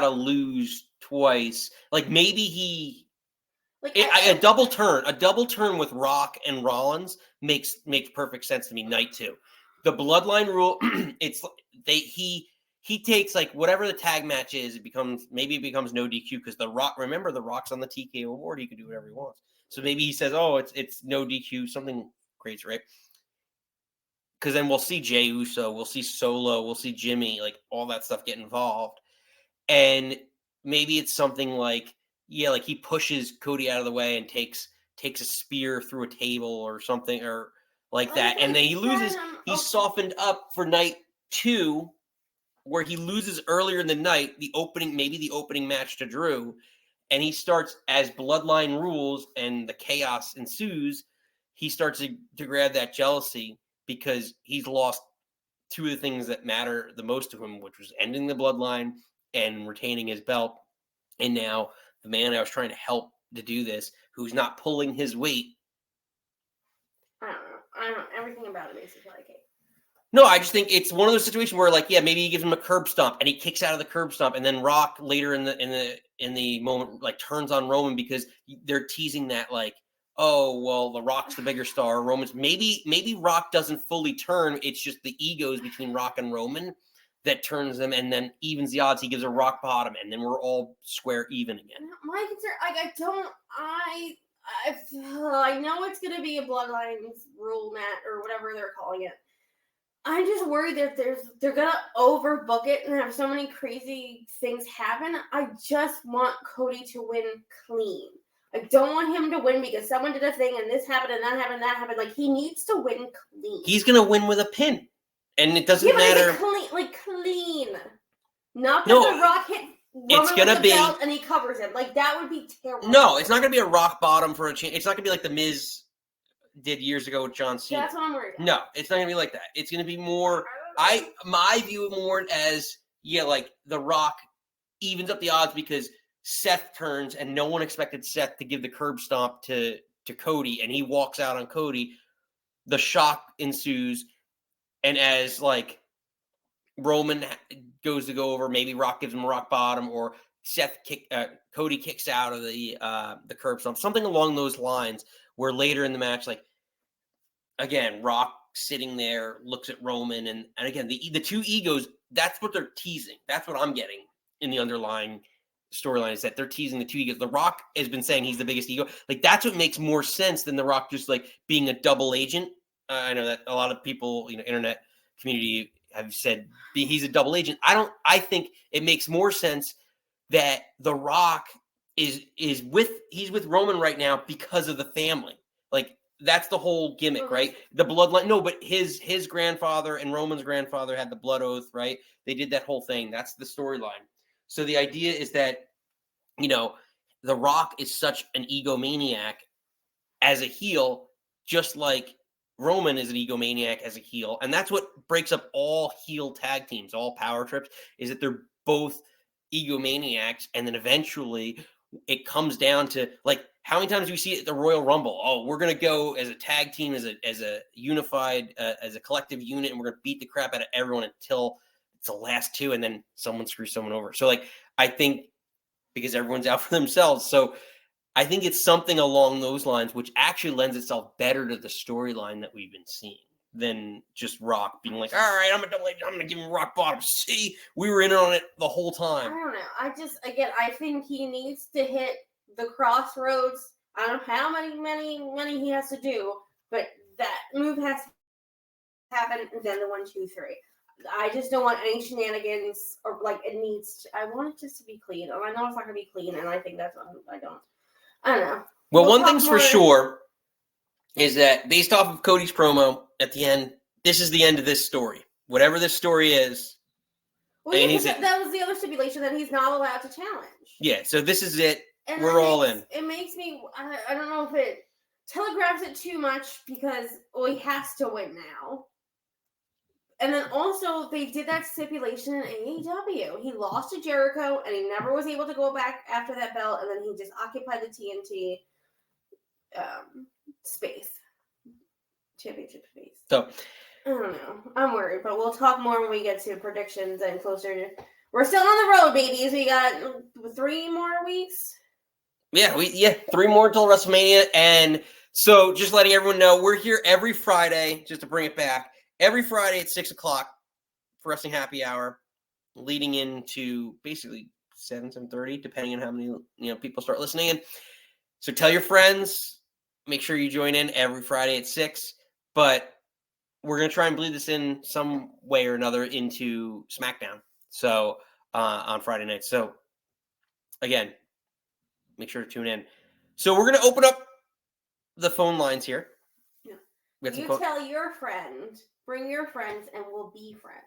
lose twice. Maybe he a double turn with Rock and Rollins makes perfect sense to me. Night 2, the Bloodline rule. He takes whatever the tag match is. It becomes no DQ because the Rock. Remember, the Rock's on the TKO board. He can do whatever he wants. So maybe he says, "Oh, it's no DQ." Something crazy, right? Because then we'll see Jey Uso, we'll see Solo, we'll see Jimmy, all that stuff get involved, and maybe it's something he pushes Cody out of the way and takes a spear through a table or something or that, and then he loses. He's softened up for night 2. Where he loses earlier in the night, the opening match to Drew, and he starts as Bloodline rules and the chaos ensues. He starts to grab that jealousy because he's lost 2 of the things that matter the most to him, which was ending the Bloodline and retaining his belt. And now the man I was trying to help to do this, who's not pulling his weight. I don't know. Everything about it makes me feel like it. No, I just think it's one of those situations where, maybe he gives him a curb stomp and he kicks out of the curb stomp, and then Rock later in the moment turns on Roman because they're teasing that oh well, the Rock's the bigger star. Roman's maybe Rock doesn't fully turn. It's just the egos between Rock and Roman that turns them, and then evens the odds. He gives a rock bottom, and then we're all square even again. My concern, I know it's gonna be a Bloodlines rule match or whatever they're calling it. I'm just worried that they're gonna overbook it and have so many crazy things happen. I just want Cody to win clean. I don't want him to win because someone did a thing and this happened and that happened and that happened. He needs to win clean. He's gonna win with a pin, and it doesn't matter. Clean. Not that the Rock hit Roman with the belt and he covers him. That would be terrible. No, it's not gonna be a rock bottom for a chance. It's not gonna be like the Miz did years ago with John Cena. That's what I'm worried about. No, it's not gonna be like that. It's gonna be more. My view more as the Rock evens up the odds because Seth turns and no one expected Seth to give the curb stomp to Cody, and he walks out on Cody. The shock ensues, and as Roman goes to go over, maybe Rock gives him a rock bottom, or Cody kicks out of the curb stomp, something along those lines. Where later in the match, again, Rock sitting there looks at Roman, and again the 2 egos. That's what they're teasing. That's what I'm getting in the underlying storyline is that they're teasing the 2 egos. The Rock has been saying he's the biggest ego. That's what makes more sense than the Rock just being a double agent. I know that a lot of people, internet community have said he's a double agent. I think it makes more sense that The Rock he's with Roman right now because of the family. Like, that's the whole gimmick, right? The bloodline. No, but his grandfather and Roman's grandfather had the blood oath, right? They did that whole thing. That's the storyline. So the idea is that, The Rock is such an egomaniac as a heel, just like Roman is an egomaniac as a heel. And that's what breaks up all heel tag teams, all power trips, is that they're both egomaniacs. And then eventually it comes down to, like, how many times do we see it at the Royal Rumble? Oh, we're going to go as a tag team, as a unified, as a collective unit, and we're going to beat the crap out of everyone until it's the last two, and then someone screws someone over. So, like, I think because everyone's out for themselves. So I think it's something along those lines, which actually lends itself better to the storyline that we've been seeing than just Rock being like, all right, I'm going to give him rock bottom. See, we were in on it the whole time. I don't know. I think he needs to hit the crossroads. I don't know how many he has to do, but that move has to happen, and then the 1, 2, 3. I just don't want any shenanigans, or like I want it just to be clean. And I know it's not going to be clean, and I think that's what I don't know. Well, one thing's for sure is that based off of Cody's promo at the end, this is the end of this story. Whatever this story is. Well, yeah, that was the other stipulation, that he's not allowed to challenge. Yeah, so this is it. And we're all in. It makes me, I don't know if it telegraphs it too much, because he has to win now. And then also, they did that stipulation in AEW. He lost to Jericho, and he never was able to go back after that belt, and then he just occupied the TNT championship space. So, I don't know. I'm worried, but we'll talk more when we get to predictions and closer to... We're still on the road, babies. We got 3 more weeks. Yeah, 3 more until WrestleMania. And so, just letting everyone know, we're here every Friday, just to bring it back. Every Friday at 6 o'clock for Wrestling Happy Hour, leading into basically 7:30, depending on how many people start listening in. So tell your friends. Make sure you join in every Friday at 6. But we're going to try and bleed this in some way or another into SmackDown. So on Friday night. So again, make sure to tune in. So we're going to open up the phone lines here. Yeah. You tell your friend. Bring your friends, and we'll be friends.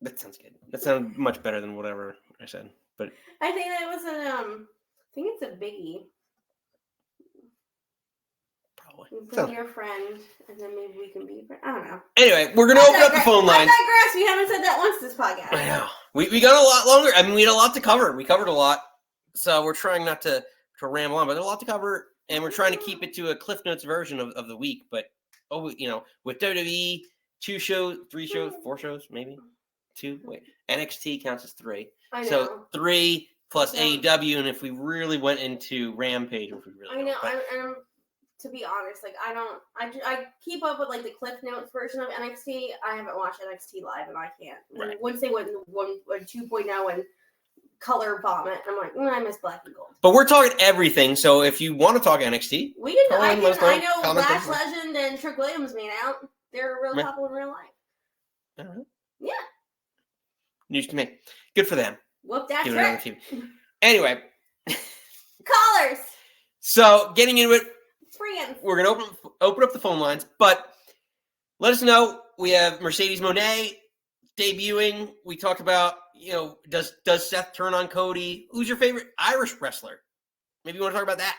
That sounds good. That sounds much better than whatever I said. But I think that was I think it's a biggie. Probably. Bring your friend, and then maybe we can be friends. I don't know. Anyway, we're gonna open up the phone lines. I digress. We haven't said that once this podcast. I know. We got a lot longer. I mean, we had a lot to cover. We covered a lot, so we're trying not to ramble on, but there's a lot to cover. And we're trying to keep it to a Cliff Notes version of the week. But, with WWE, 2 shows, 3 shows, 4 shows, maybe? 2? Wait, NXT counts as 3. I know. So 3 plus AEW, and if we really went into Rampage, if we really I'm to be honest, like, I keep up with, like, the Cliff Notes version of NXT. I haven't watched NXT live, and I can't. Right. Once they went 2.0 and color vomit, I'm like, I miss black and gold. But we're talking everything, so if you want to talk NXT, we can. I know Lash Legend and Trick Williams made out. They're a real couple in real life. All right. Yeah. News to me. Good for them. Whoop that trick. Anyway. Callers. So getting into it, Friends. We're gonna open up the phone lines, but let us know. We have Mercedes Mone debuting. We talked about, does Seth turn on Cody? Who's your favorite Irish wrestler? Maybe you want to talk about that.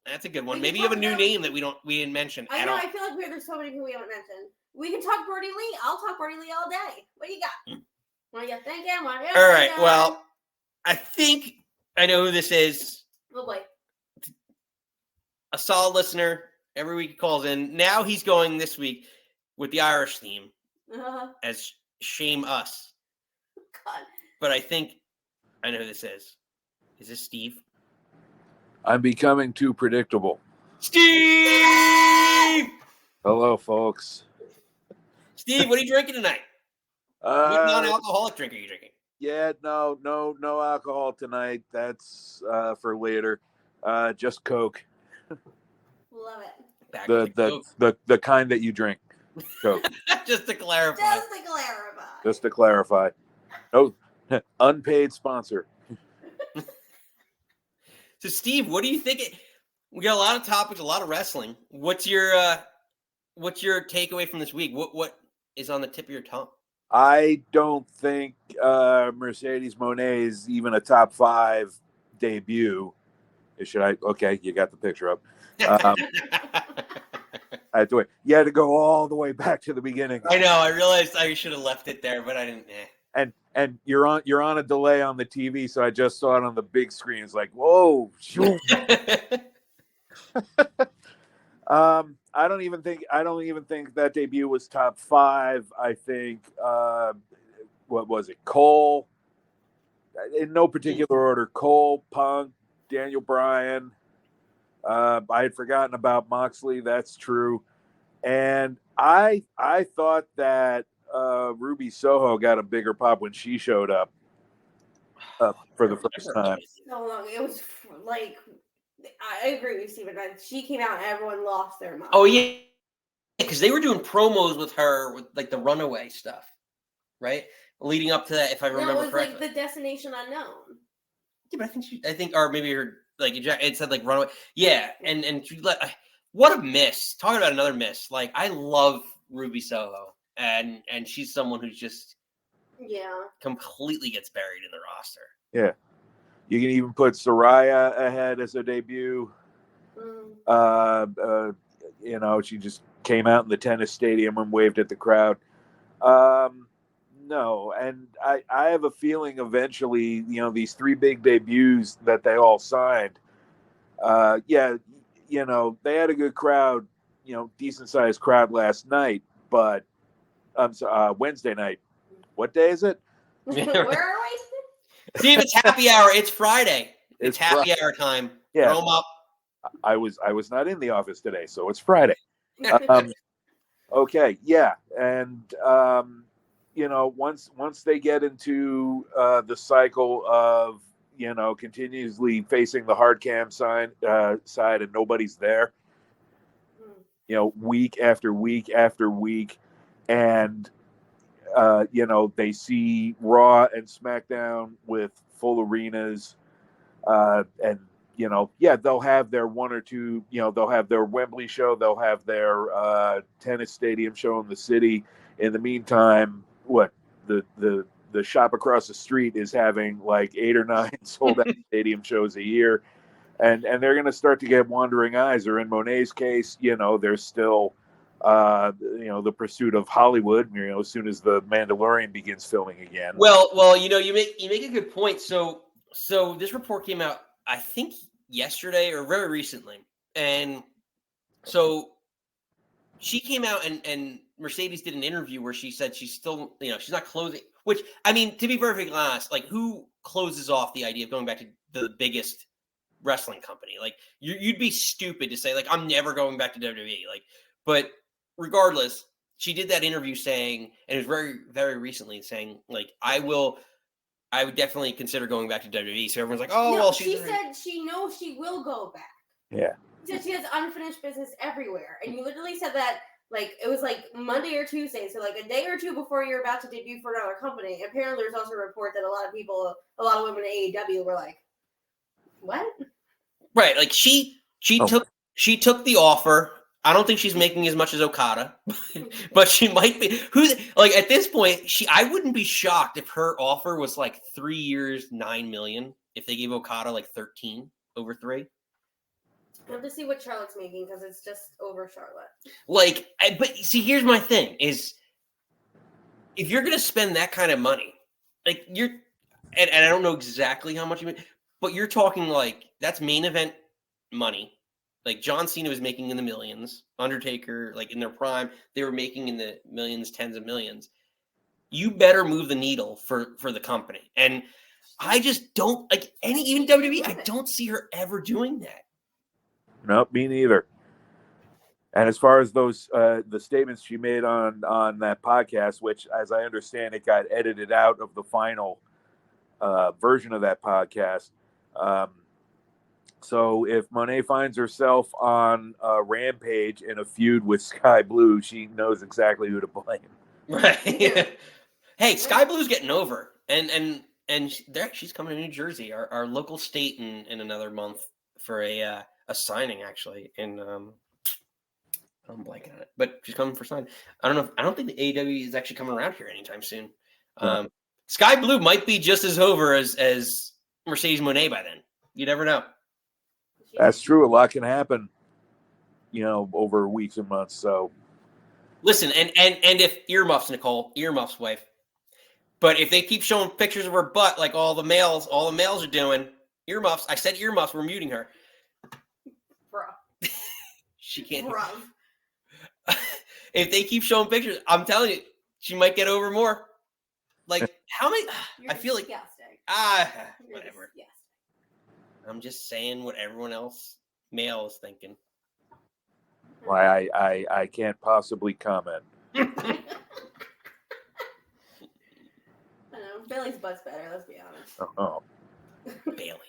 That's a good one. Maybe you have a new name that we didn't mention. I know. I feel like there's so many people we haven't mentioned. We can talk Brody Lee. I'll talk Brody Lee all day. What do you got? What are you thinking? All right. Well, I think I know who this is. Oh boy. A solid listener. Every week he calls in. Now he's going this week with the Irish theme as Shame Us. God. But I think I know who this is. Is this Steve? I'm becoming too predictable. Steve! Hello, folks. Steve, what are you drinking tonight? What non-alcoholic drink are you drinking? Yeah, no alcohol tonight. That's for later. Just Coke. Love it. The kind that you drink. So, Just to clarify. Just to clarify. No unpaid sponsor. So, Steve, what do you think? We got a lot of topics, a lot of wrestling. What's your takeaway from this week? What is on the tip of your tongue? I don't think Mercedes Mone is even a top 5 debut. Should I? Okay, you got the picture up. I had to wait. You had to go all the way back to the beginning. I know. I realized I should have left it there, but I didn't. And you're on a delay on the TV, so I just saw it on the big screen. It's like, whoa, shoot. I don't even think that debut was top 5. I think what was it? Cole, in no particular order. Cole, Punk, Daniel Bryan. I had forgotten about Moxley. That's true. And I thought that Ruby Soho got a bigger pop when she showed up for the first time. So long. It was like, I agree with Steven. She came out and everyone lost their mind. Oh yeah, because they were doing promos with her with like the Runaway stuff, right? Leading up to that, if I remember it was correctly. like the Destination Unknown. Yeah, but I think, or maybe her like it said like Runaway. Yeah, and she what a miss! Talking about another miss. Like I love Ruby Soho, and she's someone who's just completely gets buried in the roster. Yeah, you can even put Soraya ahead as a debut. She just came out in the tennis stadium and waved at the crowd. No, and I have a feeling eventually, these 3 big debuts that they all signed, they had a good crowd, decent sized crowd last night, but Wednesday night. What day is it? Where are we? Steve, it's happy hour. It's Friday. It's happy Friday. Hour time. Yeah. Throw 'em up. I was not in the office today, so it's Friday. Okay, yeah, and once they get into the cycle of continuously facing the hard cam side and nobody's there, week after week after week, and they see Raw and SmackDown with full arenas, and they'll have their one or two, they'll have their Wembley show, they'll have their tennis stadium show in the city. In the meantime, the shop across the street is having like 8 or 9 sold out stadium shows a year, and they're going to start to get wandering eyes. Or in Monet's case, there's still the pursuit of Hollywood, as soon as the Mandalorian begins filming again. Well, you make a good point. So this report came out, I think yesterday or very recently. And so she came out and Mercedes did an interview where she said she's still, she's not closing, which, I mean, to be perfectly honest, like who closes off the idea of going back to the biggest wrestling company? Like you'd be stupid to say like, I'm never going back to WWE. Like, but regardless, she did that interview saying, and it was very, very recently saying like, I would definitely consider going back to WWE. So everyone's like, she said she knows she will go back. Yeah. She said she has unfinished business everywhere. And you literally said that, like, it was like Monday or Tuesday. So, like, a day or two before you're about to debut for another company. Apparently, there's also a report that a lot of women in AEW were like, what? Right. Like, she took the offer. I don't think she's making as much as Okada, but she might be. At this point, I wouldn't be shocked if her offer was like 3 years, $9 million. If they gave Okada like 13 over 3. I have to see what Charlotte's making because it's just over Charlotte. But see, here's my thing: is if you're gonna spend that kind of money, like and I don't know exactly how much you make, but you're talking like that's main event money. Like John Cena was making in the millions, Undertaker, like in their prime, they were making in the millions, tens of millions. You better move the needle for the company. And I just don't like even WWE. I don't see her ever doing that. Nope, me neither. And as far as those the statements she made on that podcast, which, as I understand, it got edited out of the final version of that podcast. So if Mone finds herself on Rampage in a feud with Sky Blue, she knows exactly who to blame. Right. Yeah. Hey, Sky Blue's getting over, and she's coming to New Jersey, our local state, in another month for a signing, actually. And I'm blanking on it, but she's coming for signing. I don't think the AEW is actually coming around here anytime soon. Sky Blue might be just as over as Mercedes Moné by then. You never know. That's true. A lot can happen, over weeks and months. So listen, and if earmuffs, Nicole, earmuffs, wife. But if they keep showing pictures of her butt like all the males are doing, earmuffs. I said earmuffs. We're muting her. Bro. She can't. Bro. If they keep showing pictures, I'm telling you, she might get over more. Like how many? You're I feel disgusting. like whatever. Disgusting. I'm just saying what everyone else male is thinking. why I can't possibly comment. I know Bailey's butt's better. Let's be honest. Oh. Bailey.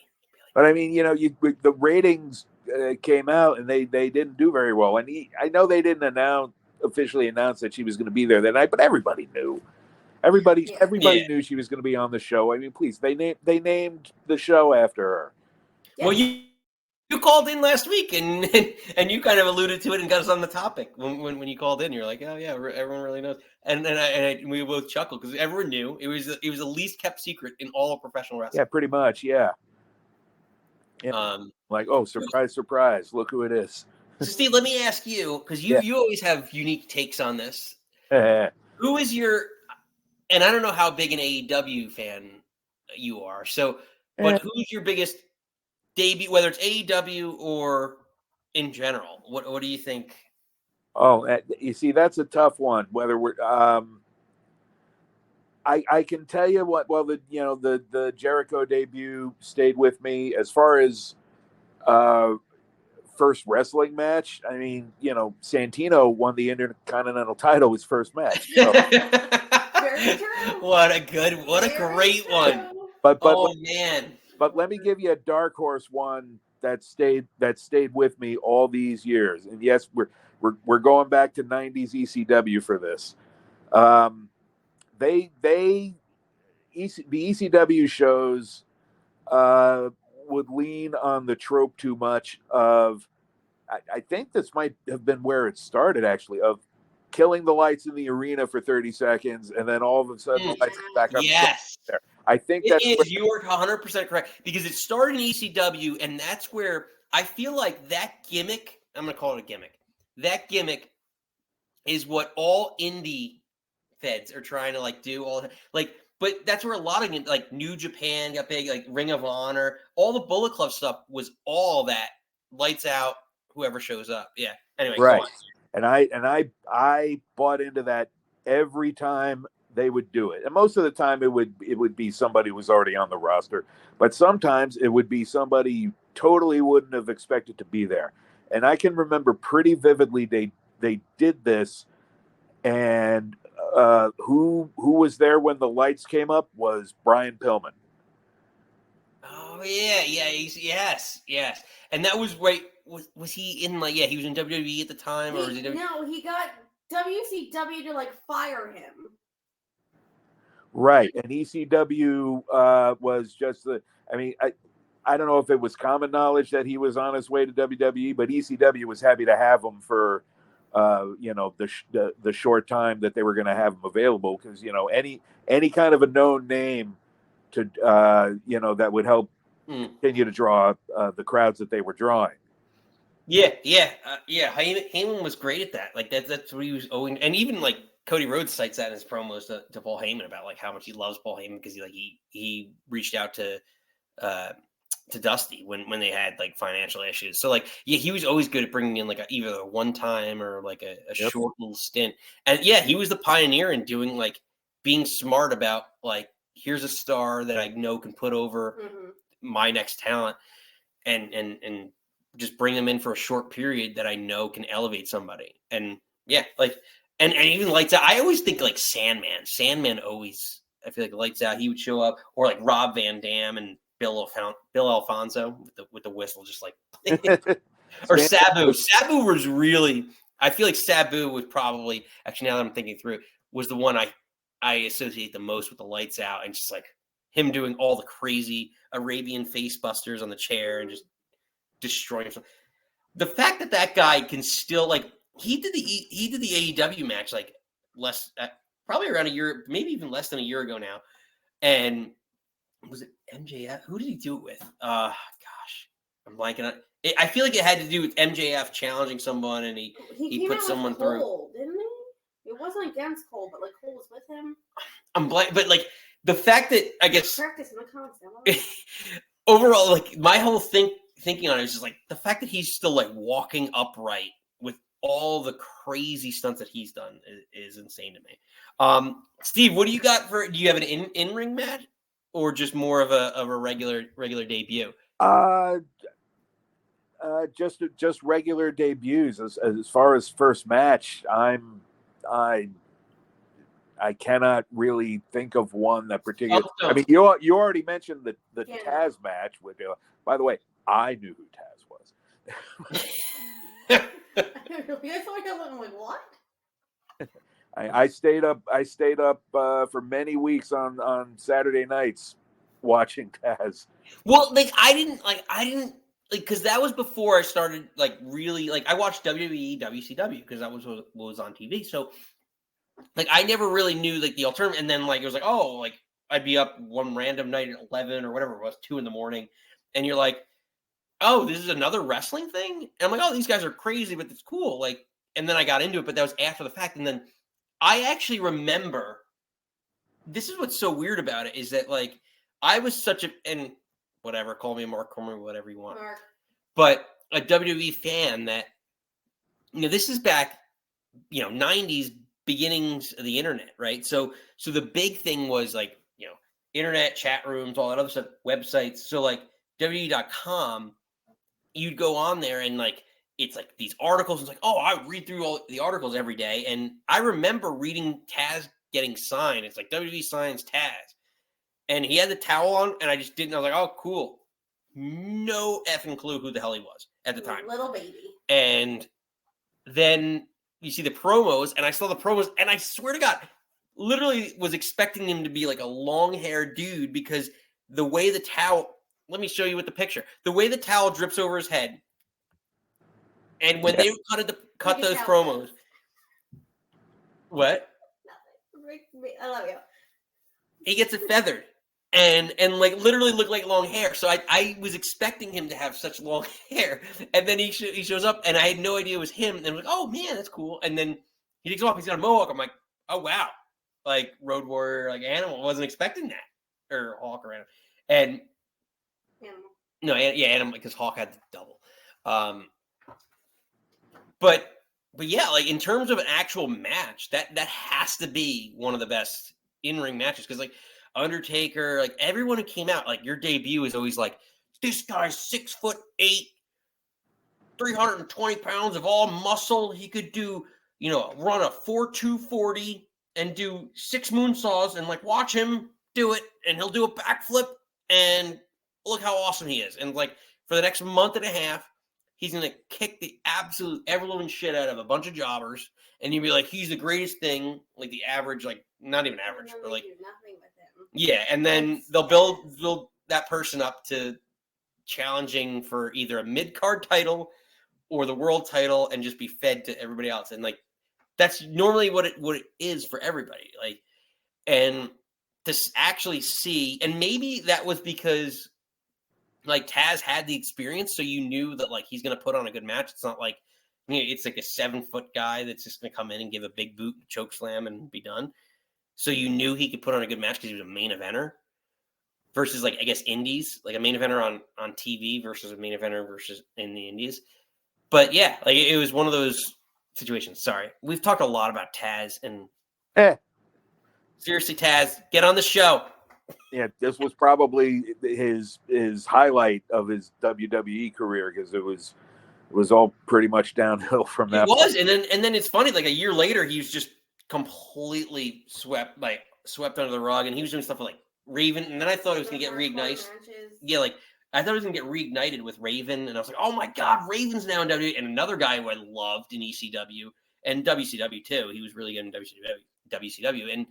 But I mean, the ratings came out and they didn't do very well. And I know they didn't officially announce that she was going to be there that night, but everybody knew. Everybody knew she was going to be on the show. I mean, please, they named the show after her. Yeah. Well, you called in last week and you kind of alluded to it and got us on the topic when you called in. You're like, oh yeah, everyone really knows, and we both chuckled because everyone knew it was the least kept secret in all of professional wrestling. Yeah, pretty much. Yeah. Like, oh, surprise, surprise! Look who it is. So, Steve, let me ask you, because you always have unique takes on this. Who is your? And I don't know how big an AEW fan you are. So, but who's your biggest debut, whether it's AEW or in general? What do you think? Oh, you see, that's a tough one. Whether we're, I can tell you what. Well, the Jericho debut stayed with me as far as first wrestling match. I mean, Santino won the Intercontinental title his first match. So. Very true. What a great true. One. But man. But let me give you a dark horse one that stayed with me all these years. And yes, we're going back to 90s ECW for this. The ECW shows would lean on the trope too much of, I think this might have been where it started actually, of killing the lights in the arena for 30 seconds and then all of a sudden the lights come back up. Yes. There. I think you are 100% correct because it started in ECW and that's where I feel like that gimmick, I'm going to call it a gimmick. That gimmick is what all indie feds are trying to do but that's where a lot of New Japan got big, Ring of Honor, all the Bullet Club stuff was all that lights out, whoever shows up. Yeah. Anyway, right. And I bought into that every time they would do it. And most of the time it would be somebody who was already on the roster, but sometimes it would be somebody you totally wouldn't have expected to be there. And I can remember pretty vividly they did this, and who was there when the lights came up was Brian Pillman. Oh yeah, yes. And that was right. Was he in he was in WWE at the time, or was he? No, he got WCW to fire him. Right, and ECW was just the. I mean, I don't know if it was common knowledge that he was on his way to WWE, but ECW was happy to have him for, the short time that they were going to have him available, because any kind of a known name to that would help continue to draw the crowds that they were drawing. Yeah. Heyman was great at that. That's what he was owing, and even Cody Rhodes cites that in his promos to Paul Heyman about how much he loves Paul Heyman because he reached out to Dusty when they had financial issues. So he was always good at bringing in either a one time or a short little stint. And he was the pioneer in doing being smart about here's a star that I know can put over my next talent and just bring them in for a short period that I know can elevate somebody. And and even Lights Out. I always think Sandman always, I feel Lights Out, he would show up, or Rob Van Dam and Bill Alfonso with the whistle, just like or Sabu. Sabu was really. I feel like Sabu was probably actually, now that I'm thinking through, was the one I associate the most with the lights out and just like him doing all the crazy Arabian face busters on the chair and just destroying himself. The fact that guy can still like he did the AEW match like probably around a year, maybe even less than a year ago now, and was it MJF? Who did he do it with? Gosh, I'm blanking on. I feel like it had to do with MJF challenging someone, and he put someone through. Cole, didn't he? It wasn't against Cole, but like Cole was with him. I'm blank, but like the fact that I guess Practice in the concept. overall, like my whole thinking on it is just like the fact that he's still like walking upright with all the crazy stunts that he's done is insane to me. Steve, what do you got for? Do you have an in-ring match or just more of a regular debut? Just regular debuts. As far as first match, I cannot really think of one that particular. I mean, you already mentioned the Taz match with. By the way, I knew who Taz was. Really? I thought I'm like, what? I stayed up for many weeks on Saturday nights watching Taz. Well, like I didn't because that was before I started like really like I watched WWE, WCW because that was what was on TV. So like I never really knew like the alternative, and then like it was like, oh, like I'd be up one random night at 11 or whatever it was, 2 a.m, and you're like, oh, this is another wrestling thing? And I'm like, oh, these guys are crazy, but it's cool. Like, and then I got into it, but that was after the fact. And then I actually remember, this is what's so weird about it, is that like I was such and whatever, call me Mark Cormer, whatever you want. Mark. But a WWE fan that, this is back, 90s, beginnings of the internet, right? So the big thing was like, internet, chat rooms, all that other stuff, websites. So like WWE.com, you'd go on there and like, it's like these articles. It's like, oh, I read through all the articles every day. And I remember reading Taz getting signed. It's like WWE signs Taz. And he had the towel on and I just didn't. I was like, oh, cool. No effing clue who the hell he was at the time. Little baby. And then you see the promos, and I saw the promos, and I swear to God, literally was expecting him to be like a long-haired dude because the way the towel, let me show you with the picture, the way the towel drips over his head, and when they cut those promos, what? Nothing. I love you. He gets it feathered. And like literally looked like long hair. So I was expecting him to have such long hair. And then he shows up and I had no idea it was him. And I'm like, oh man, that's cool. And then he takes off, he's got a mohawk. I'm like, oh wow. Like Road Warrior, like Animal. Wasn't expecting that. Or Hawk or Animal. And Animal. No, yeah, Animal, because Hawk had the double. But yeah, like in terms of an actual match, that has to be one of the best in-ring matches. Because like Undertaker, like everyone who came out, like your debut is always like, this guy's 6'8", 320 pounds of all muscle. He could do, run a 4.240 and do 6 moonsaws and like watch him do it, and he'll do a backflip and look how awesome he is. And like for the next month and a half, he's gonna kick the absolute ever-living shit out of a bunch of jobbers, and you'll be like, he's the greatest thing, like the average, like not even average, but like nothing with him. Yeah, and then they'll build that person up to challenging for either a mid-card title or the world title and just be fed to everybody else. And like that's normally what it is for everybody. Like, and to actually see, and maybe that was because like Taz had the experience, so you knew that like he's gonna put on a good match. It's not like it's like a 7-foot guy that's just gonna come in and give a big boot, choke slam, and be done. So you knew he could put on a good match because he was a main eventer versus like, I guess, indies, like a main eventer on TV versus a main eventer versus in the indies. But yeah, like it was one of those situations. Sorry. We've talked a lot about Taz and seriously, Taz, get on the show. Yeah, this was probably his highlight of his WWE career because it was all pretty much downhill from that. It was, and then it's funny, like a year later, he was just completely swept under the rug, and he was doing stuff with like Raven, and then I thought it was going to get Hardcore reignited. matches. Yeah, like I thought it was going to get reignited with Raven, and I was like, oh my god, Raven's now in WWE, and another guy who I loved in ECW and WCW too. He was really good in WCW, and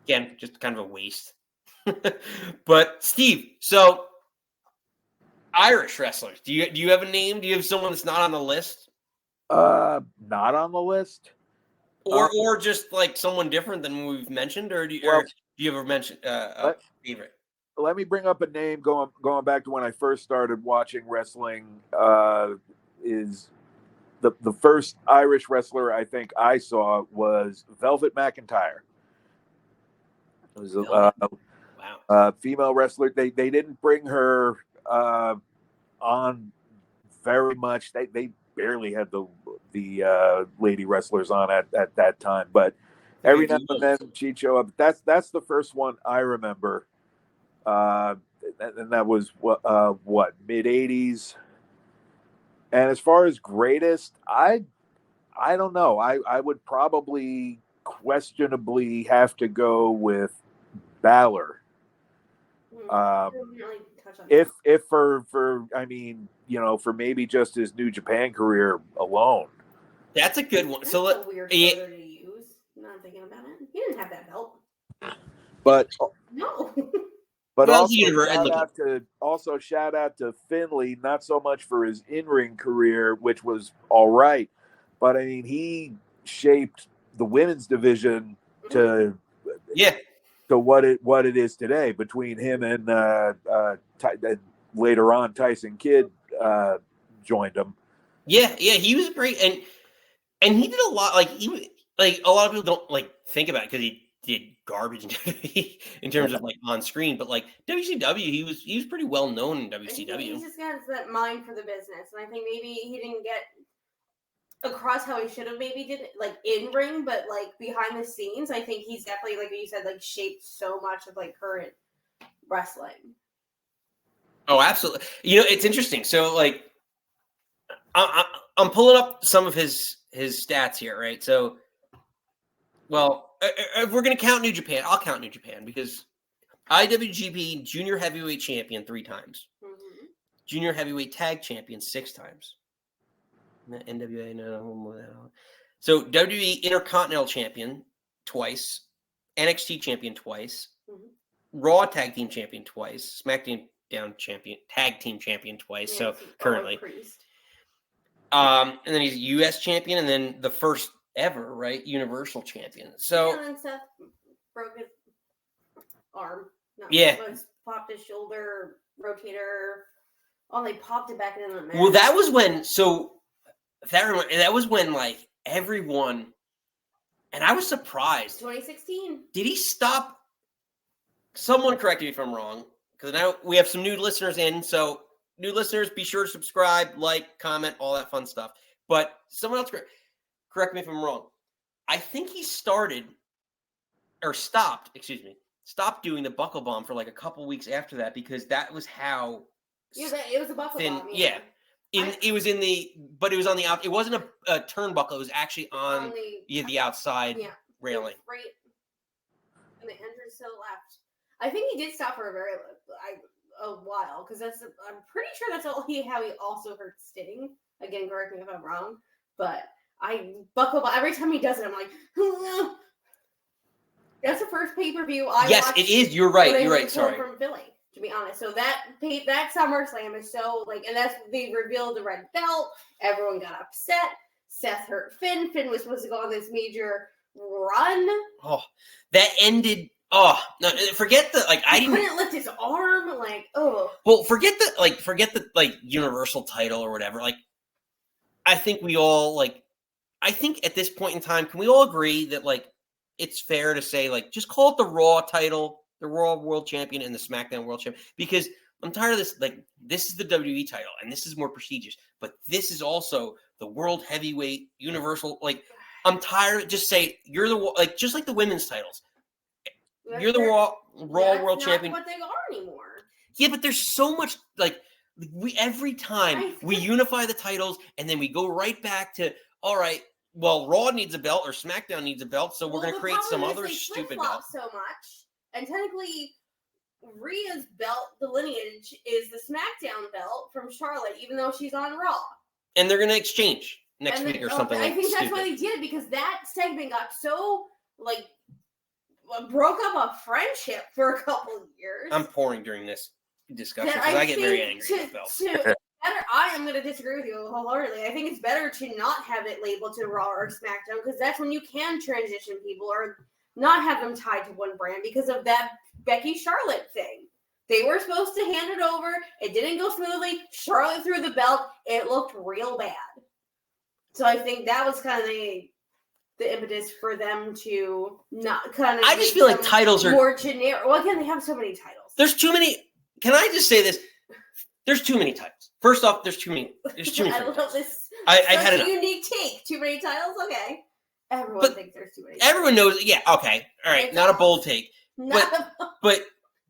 again, just kind of a waste. But Steve, so Irish wrestlers, do you have a name? Do you have someone that's not on the list, Not on the list, or just like someone different than we've mentioned, or do you ever mention a favorite? let me bring up a name going back to when I first started watching wrestling. Is the first Irish wrestler I think I saw was Velvet McIntyre. It was a female wrestler. They didn't bring her on very much. They barely had the lady wrestlers on at that time, but every now and then she'd show up. That's the first one I remember. And that was what mid '80s. And as far as greatest, I don't know. I would probably questionably have to go with Balor. If for I mean, for maybe just his New Japan career alone. That's a good one. That's So a weird photo to use. Not thinking about it. He didn't have that belt. But no. But well, also shout out to Finlay, not so much for his in-ring career, which was all right, but I mean he shaped the women's division to what it is today. Between him and later on Tyson Kidd joined him. Yeah, he was great, and he did a lot. Like a lot of people don't like think about it because he did garbage in terms of like on screen, but like WCW, he was pretty well known in WCW. He just got that mind for the business, and I think maybe he didn't get across how he should have maybe did like in ring, but like behind the scenes, I think he's definitely, like you said, like shaped so much of like current wrestling. Oh, absolutely. It's interesting. So like, I'm pulling up some of his stats here, right? So, well. If we're going to count New Japan, I'll count New Japan because IWGP Junior Heavyweight Champion 3 times. Mm-hmm. Junior Heavyweight Tag Champion 6 times. NWA, no. So WWE Intercontinental Champion twice. NXT Champion twice. Mm-hmm. Raw Tag Team Champion twice. SmackDown Tag Team Champion twice. Yeah, so currently. And then he's US Champion and then the first ever, right? Universal Champion. So and then Seth broke his arm. Popped his shoulder, rotator. Oh, they popped it back in the match. Well, that was when. So that was when like everyone, and I was surprised. 2016. Did he stop? Someone correct me if I'm wrong, because now we have some new listeners in. So new listeners, be sure to subscribe, like, comment, all that fun stuff. But someone else correct me if I'm wrong. I think he stopped doing the buckle bomb for like a couple weeks after that because that was how. Yeah, it was a buckle bomb. Yeah. It was on the out. It wasn't a turnbuckle. It was actually on the outside railing. Right. And the entrance to the left. I think he did stop for a while because I'm pretty sure that's how he also hurt Sting. Again, correct me if I'm wrong, but. I buckle bomb every time he does it. I'm like, that's the first pay-per-view I watched. Yes, it is. You're right. You're right. Sorry. From Philly, to be honest. So that SummerSlam is so like, and that's they revealed the red belt. Everyone got upset. Seth hurt Finn. Finn was supposed to go on this major run. Oh, that ended. Oh no! Forget the like. I couldn't lift his arm. Like, oh. Well, forget the like Universal title or whatever. Like, I think we all like. I think at this point in time, can we all agree that like it's fair to say like just call it the Raw title, the Raw World Champion, and the SmackDown World Champion? Because I'm tired of this. Like this is the WWE title, and this is more prestigious, but this is also the World Heavyweight Universal. Like I'm tired of just say you're the like just like the women's titles. You're the Raw World Champion. What they are anymore? Yeah, but there's so much like every time we unify the titles, and then we go right back to. All right, well, Raw needs a belt or SmackDown needs a belt, so we're going to create some other stupid belt. So much. And technically, Rhea's belt, the lineage, is the SmackDown belt from Charlotte, even though she's on Raw. And they're going to exchange next week or something. I think that's why they did it, because that segment got so, broke up a friendship for a couple of years. I'm pouring during this discussion because I get very angry with belts. I am going to disagree with you wholeheartedly. I think it's better to not have it labeled to Raw or SmackDown, because that's when you can transition people or not have them tied to one brand because of that Becky Charlotte thing. They were supposed to hand it over. It didn't go smoothly. Charlotte threw the belt. It looked real bad. So I think that was kind of the impetus for them to not kind of. I just feel like titles are more generic. Well, again, they have so many titles. There's too many. Can I just say this? There's too many titles. First off, there's too many. There's too many. I love this. I've had a unique take. Too many titles. Okay. Everyone thinks there's too many. Everyone knows. Yeah. Okay. All right. Not a bold take. But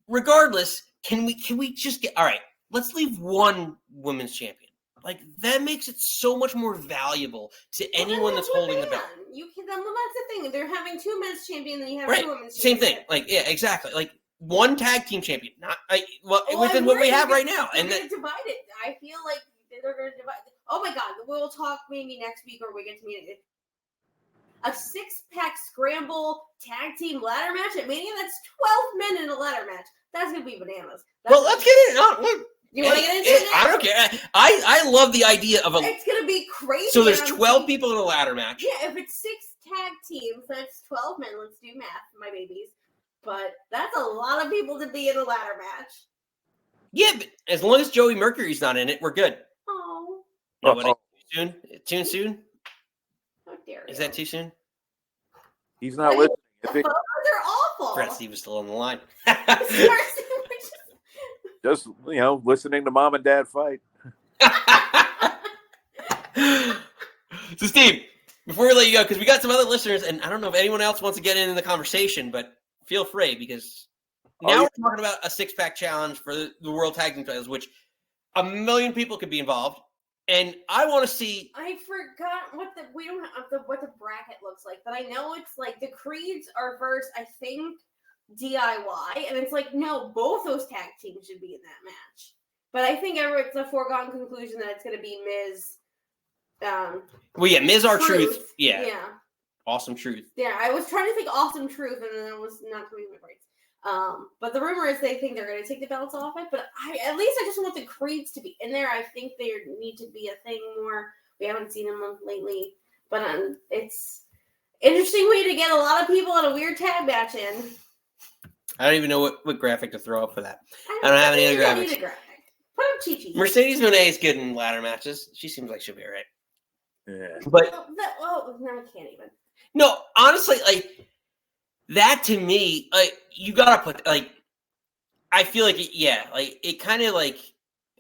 regardless, can we just get all right? Let's leave one women's champion. Like that makes it so much more valuable to anyone that's holding the belt. You can. Well, that's the thing. They're having two men's champions, and you have two women's. Same thing. Like yeah, exactly. Like one tag team champion. Not within what we have right now. And then divide it. I feel like they're going to divide. Oh my God, we'll talk maybe next week or we get to meet it. A 6-pack scramble tag team ladder match at Mania. That's 12 men in a ladder match. That's gonna be bananas. Let's get it. You want to get into it? I don't care. I love the idea of It's gonna be crazy. So there's 12 people in a ladder match. Yeah, if it's 6 tag teams, that's 12 men. Let's do math, my babies. But that's a lot of people to be in a ladder match. Yeah, but as long as Joey Mercury's not in it, we're good. Oh. Nobody. Soon? Too soon? How dare you? Is that too soon? He's not listening. They're awful. Brett Steve was still on the line. Just, listening to mom and dad fight. So, Steve, before we let you go, because we got some other listeners, and I don't know if anyone else wants to get in the conversation, but feel free, because now we're talking about a 6-pack challenge for the World Tag Team titles, which 1 million people could be involved. And I want to see. I forgot what the bracket looks like, but I know it's like the Creeds are first. I think DIY, and it's like no, both those tag teams should be in that match. But I think it's a foregone conclusion that it's going to be Miz. Miz R-Truth. Yeah. Awesome Truth. Yeah, I was trying to think Awesome Truth, and then it was not coming to my brains. But the rumor is they think they're going to take the belts off it. But I just want the Creeds to be in there. I think they need to be a thing more. We haven't seen them lately, but it's interesting way to get a lot of people in a weird tag match in. I don't even know what graphic to throw up for that. I don't have any other graphics. Put up Chi-Chi. Mercedes Mone is good in ladder matches. She seems like she'll be all right. Yeah. But no, I can't even. No, honestly, that to me, you gotta put I feel like it kind of I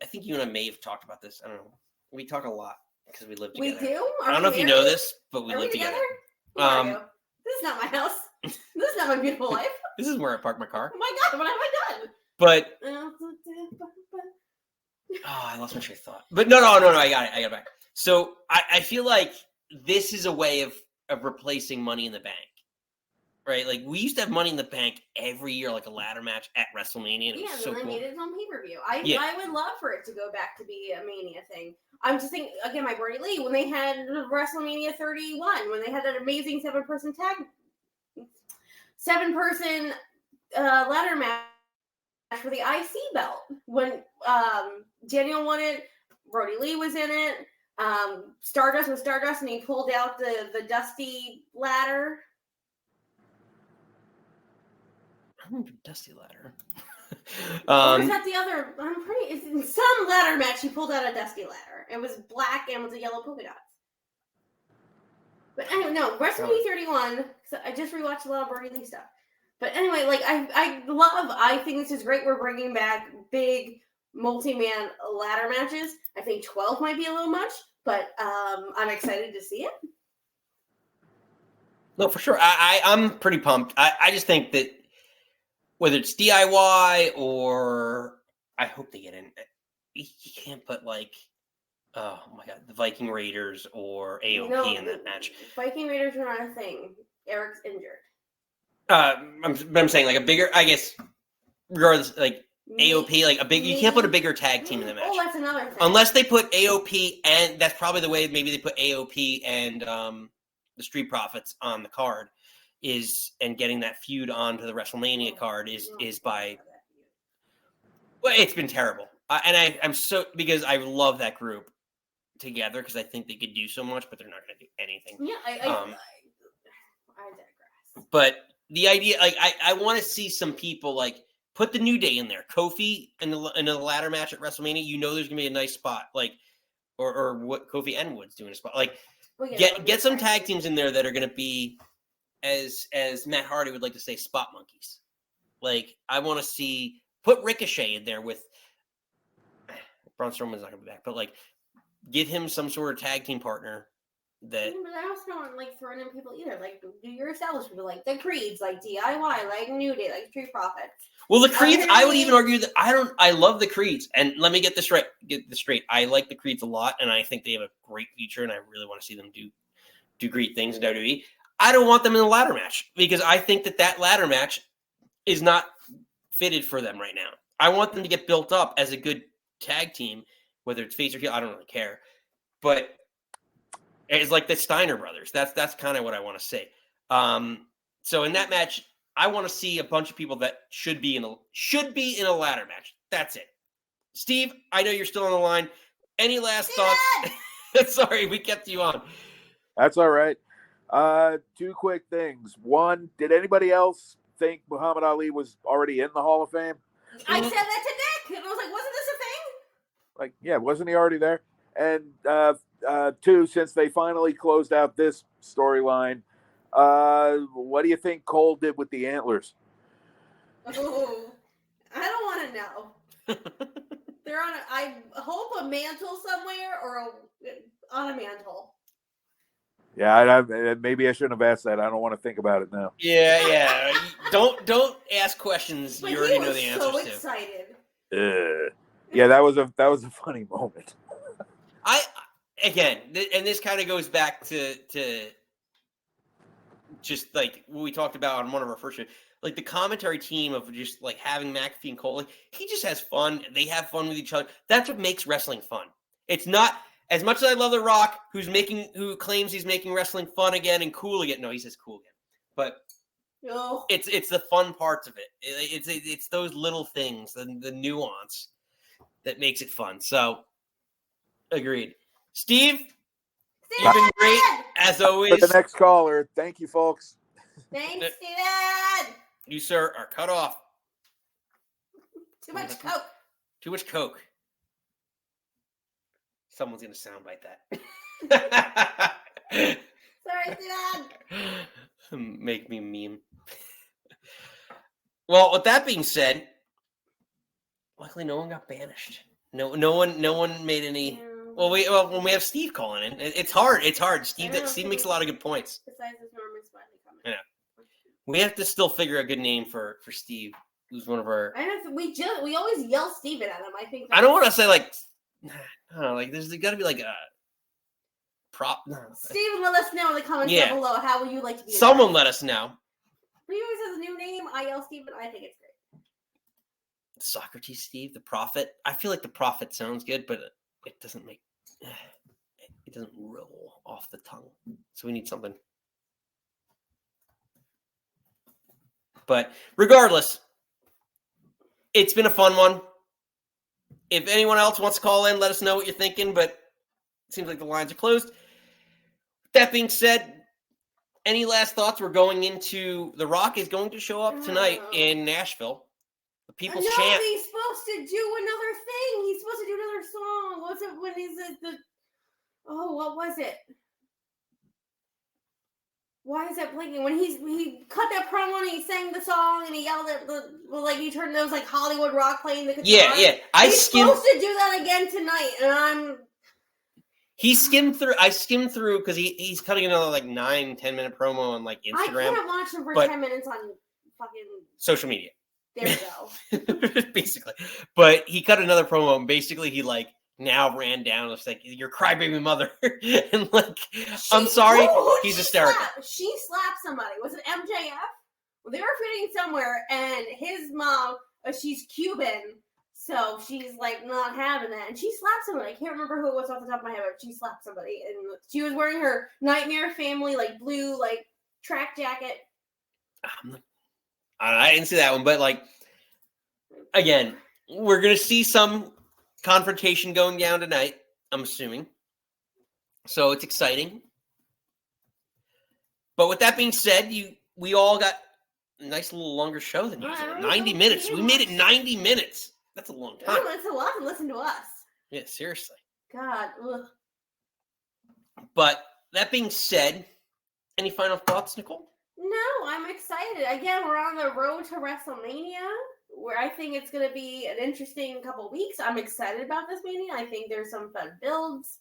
think you and I may have talked about this. I don't know. We talk a lot because we live together. We do? I don't know if you know this, but we live together. Where are you? This is not my house. This is not my beautiful life. This is where I park my car. Oh my God, what have I done? But I lost my train of thought. But no, I got it back. So I feel like this is a way of replacing Money in the Bank. Right? Like we used to have Money in the Bank every year, like a ladder match at WrestleMania. And it was so cool. Made it on pay-per-view. I would love for it to go back to be a Mania thing. I'm just thinking, again, my Brody Lee, when they had WrestleMania 31, when they had that amazing 7-person ladder match for the IC belt. When Daniel won it, Brody Lee was in it. Stardust was Stardust, and he pulled out the dusty ladder. I remember Dusty Ladder. Or is that the other? It's in some ladder match. He pulled out a Dusty Ladder. It was black and with a yellow polka dots. But anyway, no, WrestleMania 31. So I just rewatched a lot of Brody Lee stuff. But anyway, I think this is great. We're bringing back big multi-man ladder matches. I think 12 might be a little much, but I'm excited to see it. No, for sure. I'm pretty pumped. I just think that whether it's DIY or I hope they get in, you can't put oh my God, the Viking Raiders or AOP in that match. Viking Raiders are not a thing. Eric's injured. I'm saying like a bigger, I guess, regardless, like AOP, like a big. You can't put a bigger tag team in the match. Oh, that's another thing. Unless they put AOP, and that's probably the way. Maybe they put AOP and the Street Profits on the card, and getting that feud onto the WrestleMania card is by. Well, it's been terrible, I'm so because I love that group together because I think they could do so much, but they're not going to do anything. Yeah, I digress. But the idea, like, I want to see some people like put the New Day in there, Kofi in the ladder match at WrestleMania. You know, there's gonna be a nice spot, like, or what Kofi and Woods doing a spot, like, get some tag teams in there that are gonna be, as Matt Hardy would like to say, spot monkeys. Like, I want to see put Ricochet in there with Braun Strowman's not gonna be back, but like, give him some sort of tag team partner. That but I also don't like throwing in people either. Like, do your established people, like the Creeds, like DIY, like New Day, like Street Profits. Well, the Creeds, I would even argue that I love the Creeds, and let me get this straight. I like the Creeds a lot, and I think they have a great future, and I really want to see them do great things in WWE. I don't want them in the ladder match because I think that ladder match is not fitted for them right now. I want them to get built up as a good tag team, whether it's face or heel. I don't really care, but it's like the Steiner brothers. That's kind of what I want to say. So in that match, I want to see a bunch of people that should be in a ladder match. That's it. Steve, I know you're still on the line. Any last thoughts? Sorry, we kept you on. That's all right. Two quick things. One, did anybody else think Muhammad Ali was already in the Hall of Fame? I said that to Nick. I was like, wasn't this a thing? Like, yeah, wasn't he already there? And two, since they finally closed out this storyline, what do you think Cole did with the antlers? Oh, I don't want to know. They're on I hope a mantle somewhere or on a mantle. Yeah, maybe I shouldn't have asked that. I don't want to think about it now. Yeah. Don't ask questions But you already know the answers so to. Excited. Yeah, that was a funny moment. Again, and this kind of goes back to just like what we talked about on one of our first shows, like the commentary team of just like having McAfee and Cole. Like, he just has fun. They have fun with each other. That's what makes wrestling fun. It's not as much as I love The Rock, who claims he's making wrestling fun again and cool again. No, he says cool again, but it's the fun parts of it. It's those little things, the nuance that makes it fun. So, agreed. Steve, you've been great as always. For the next caller, thank you, folks. Thanks, Steven. You, sir, are cut off. Too much Coke. Too much Coke. Someone's gonna soundbite that. Sorry, Steven. Make me meme. Well, with that being said, luckily no one got banished. No one made any. Well, when we have Steve calling in, it's hard. It's hard. Steve makes a lot of good points. Besides this Norman Smiley comment. Yeah. We have to still figure a good name for Steve, who's one of our. I know we always yell Steven at him. I think. I don't want to say like. I don't know, like there's got to be like a prop. No. Steven, let us know in the comments down below how would you like to be. Someone let us know. He always has a new name. I yell Steven. I think it's great. Socrates Steve, the Prophet. I feel like the Prophet sounds good, but it doesn't roll off the tongue. So we need something. But regardless, it's been a fun one. If anyone else wants to call in, let us know what you're thinking, but it seems like the lines are closed. That being said, any last thoughts? We're going into The Rock is going to show up tonight in Nashville. The People's Champ. He's supposed to do another thing. He's supposed to do another song. What's it when he's at the what was it? Why is that blinking? When he cut that promo and he sang the song and he yelled at he turned those like Hollywood Rock playing the guitar. Yeah. He's supposed to do that again tonight, and I skimmed through because he's cutting another like 9-10 minute promo on like Instagram. I can't watch him for 10 minutes on fucking social media. There we go. Basically. But he cut another promo and basically he like now ran down. It's like, your crybaby mother. And like, I'm sorry. He's hysterical. She slapped somebody. Was it MJF? they were feuding somewhere, and his mom, she's Cuban, so she's like not having that, and she slapped somebody. I can't remember who it was off the top of my head, but she slapped somebody, and she was wearing her Nightmare Family like blue like track jacket. I didn't see that one, but like again, we're gonna see some confrontation going down tonight. I'm assuming, so it's exciting. But with that being said, we all got a nice little longer show than usual. 90 minutes. We made it 90 minutes. That's a long time. Oh, that's a lot to listen to us. Yeah, seriously. God. Ugh. But that being said, any final thoughts, Nicole? No, I'm excited. Again, we're on the road to WrestleMania, where I think it's going to be an interesting couple weeks. I'm excited about this Mania. I think there's some fun builds.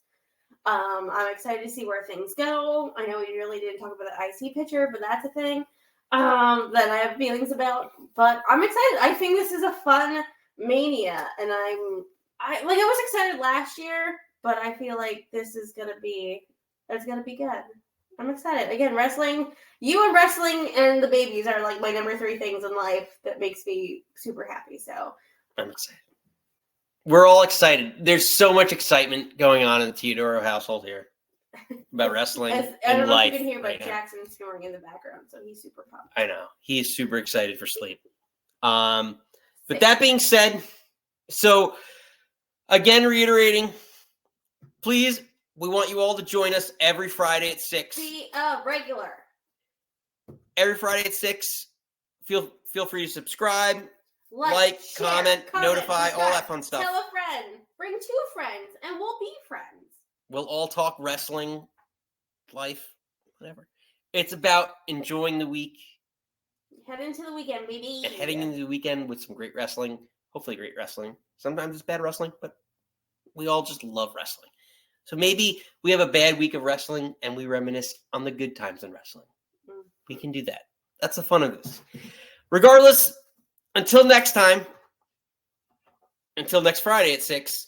I'm excited to see where things go. I know we really didn't talk about the IC picture, but that's a thing that I have feelings about. But I'm excited. I think this is a fun Mania, and I was excited last year, but I feel like this is gonna be good. I'm excited. Again, wrestling, wrestling and the babies are like my number 3 things in life that makes me super happy. So I'm excited. We're all excited. There's so much excitement going on in the Teodoro household here about wrestling I and don't know life. if you can hear, but right now. Jackson snoring in the background, so he's super pumped. I know. He's super excited for sleep. But that being said, so again, reiterating, please, we want you all to join us every Friday at 6. Be regular. Every Friday at 6. Feel free to subscribe, like, share, comment, notify, subscribe, all that fun stuff. Tell a friend. Bring 2 friends, and we'll be friends. We'll all talk wrestling, life, whatever. It's about enjoying the week. Head into the weekend, baby. And heading into the weekend with some great wrestling. Hopefully great wrestling. Sometimes it's bad wrestling, but we all just love wrestling. So maybe we have a bad week of wrestling and we reminisce on the good times in wrestling. We can do that. That's the fun of this. Regardless, until next time, until next Friday at 6,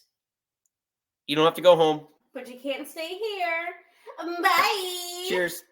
you don't have to go home. But you can't stay here. Bye. Cheers.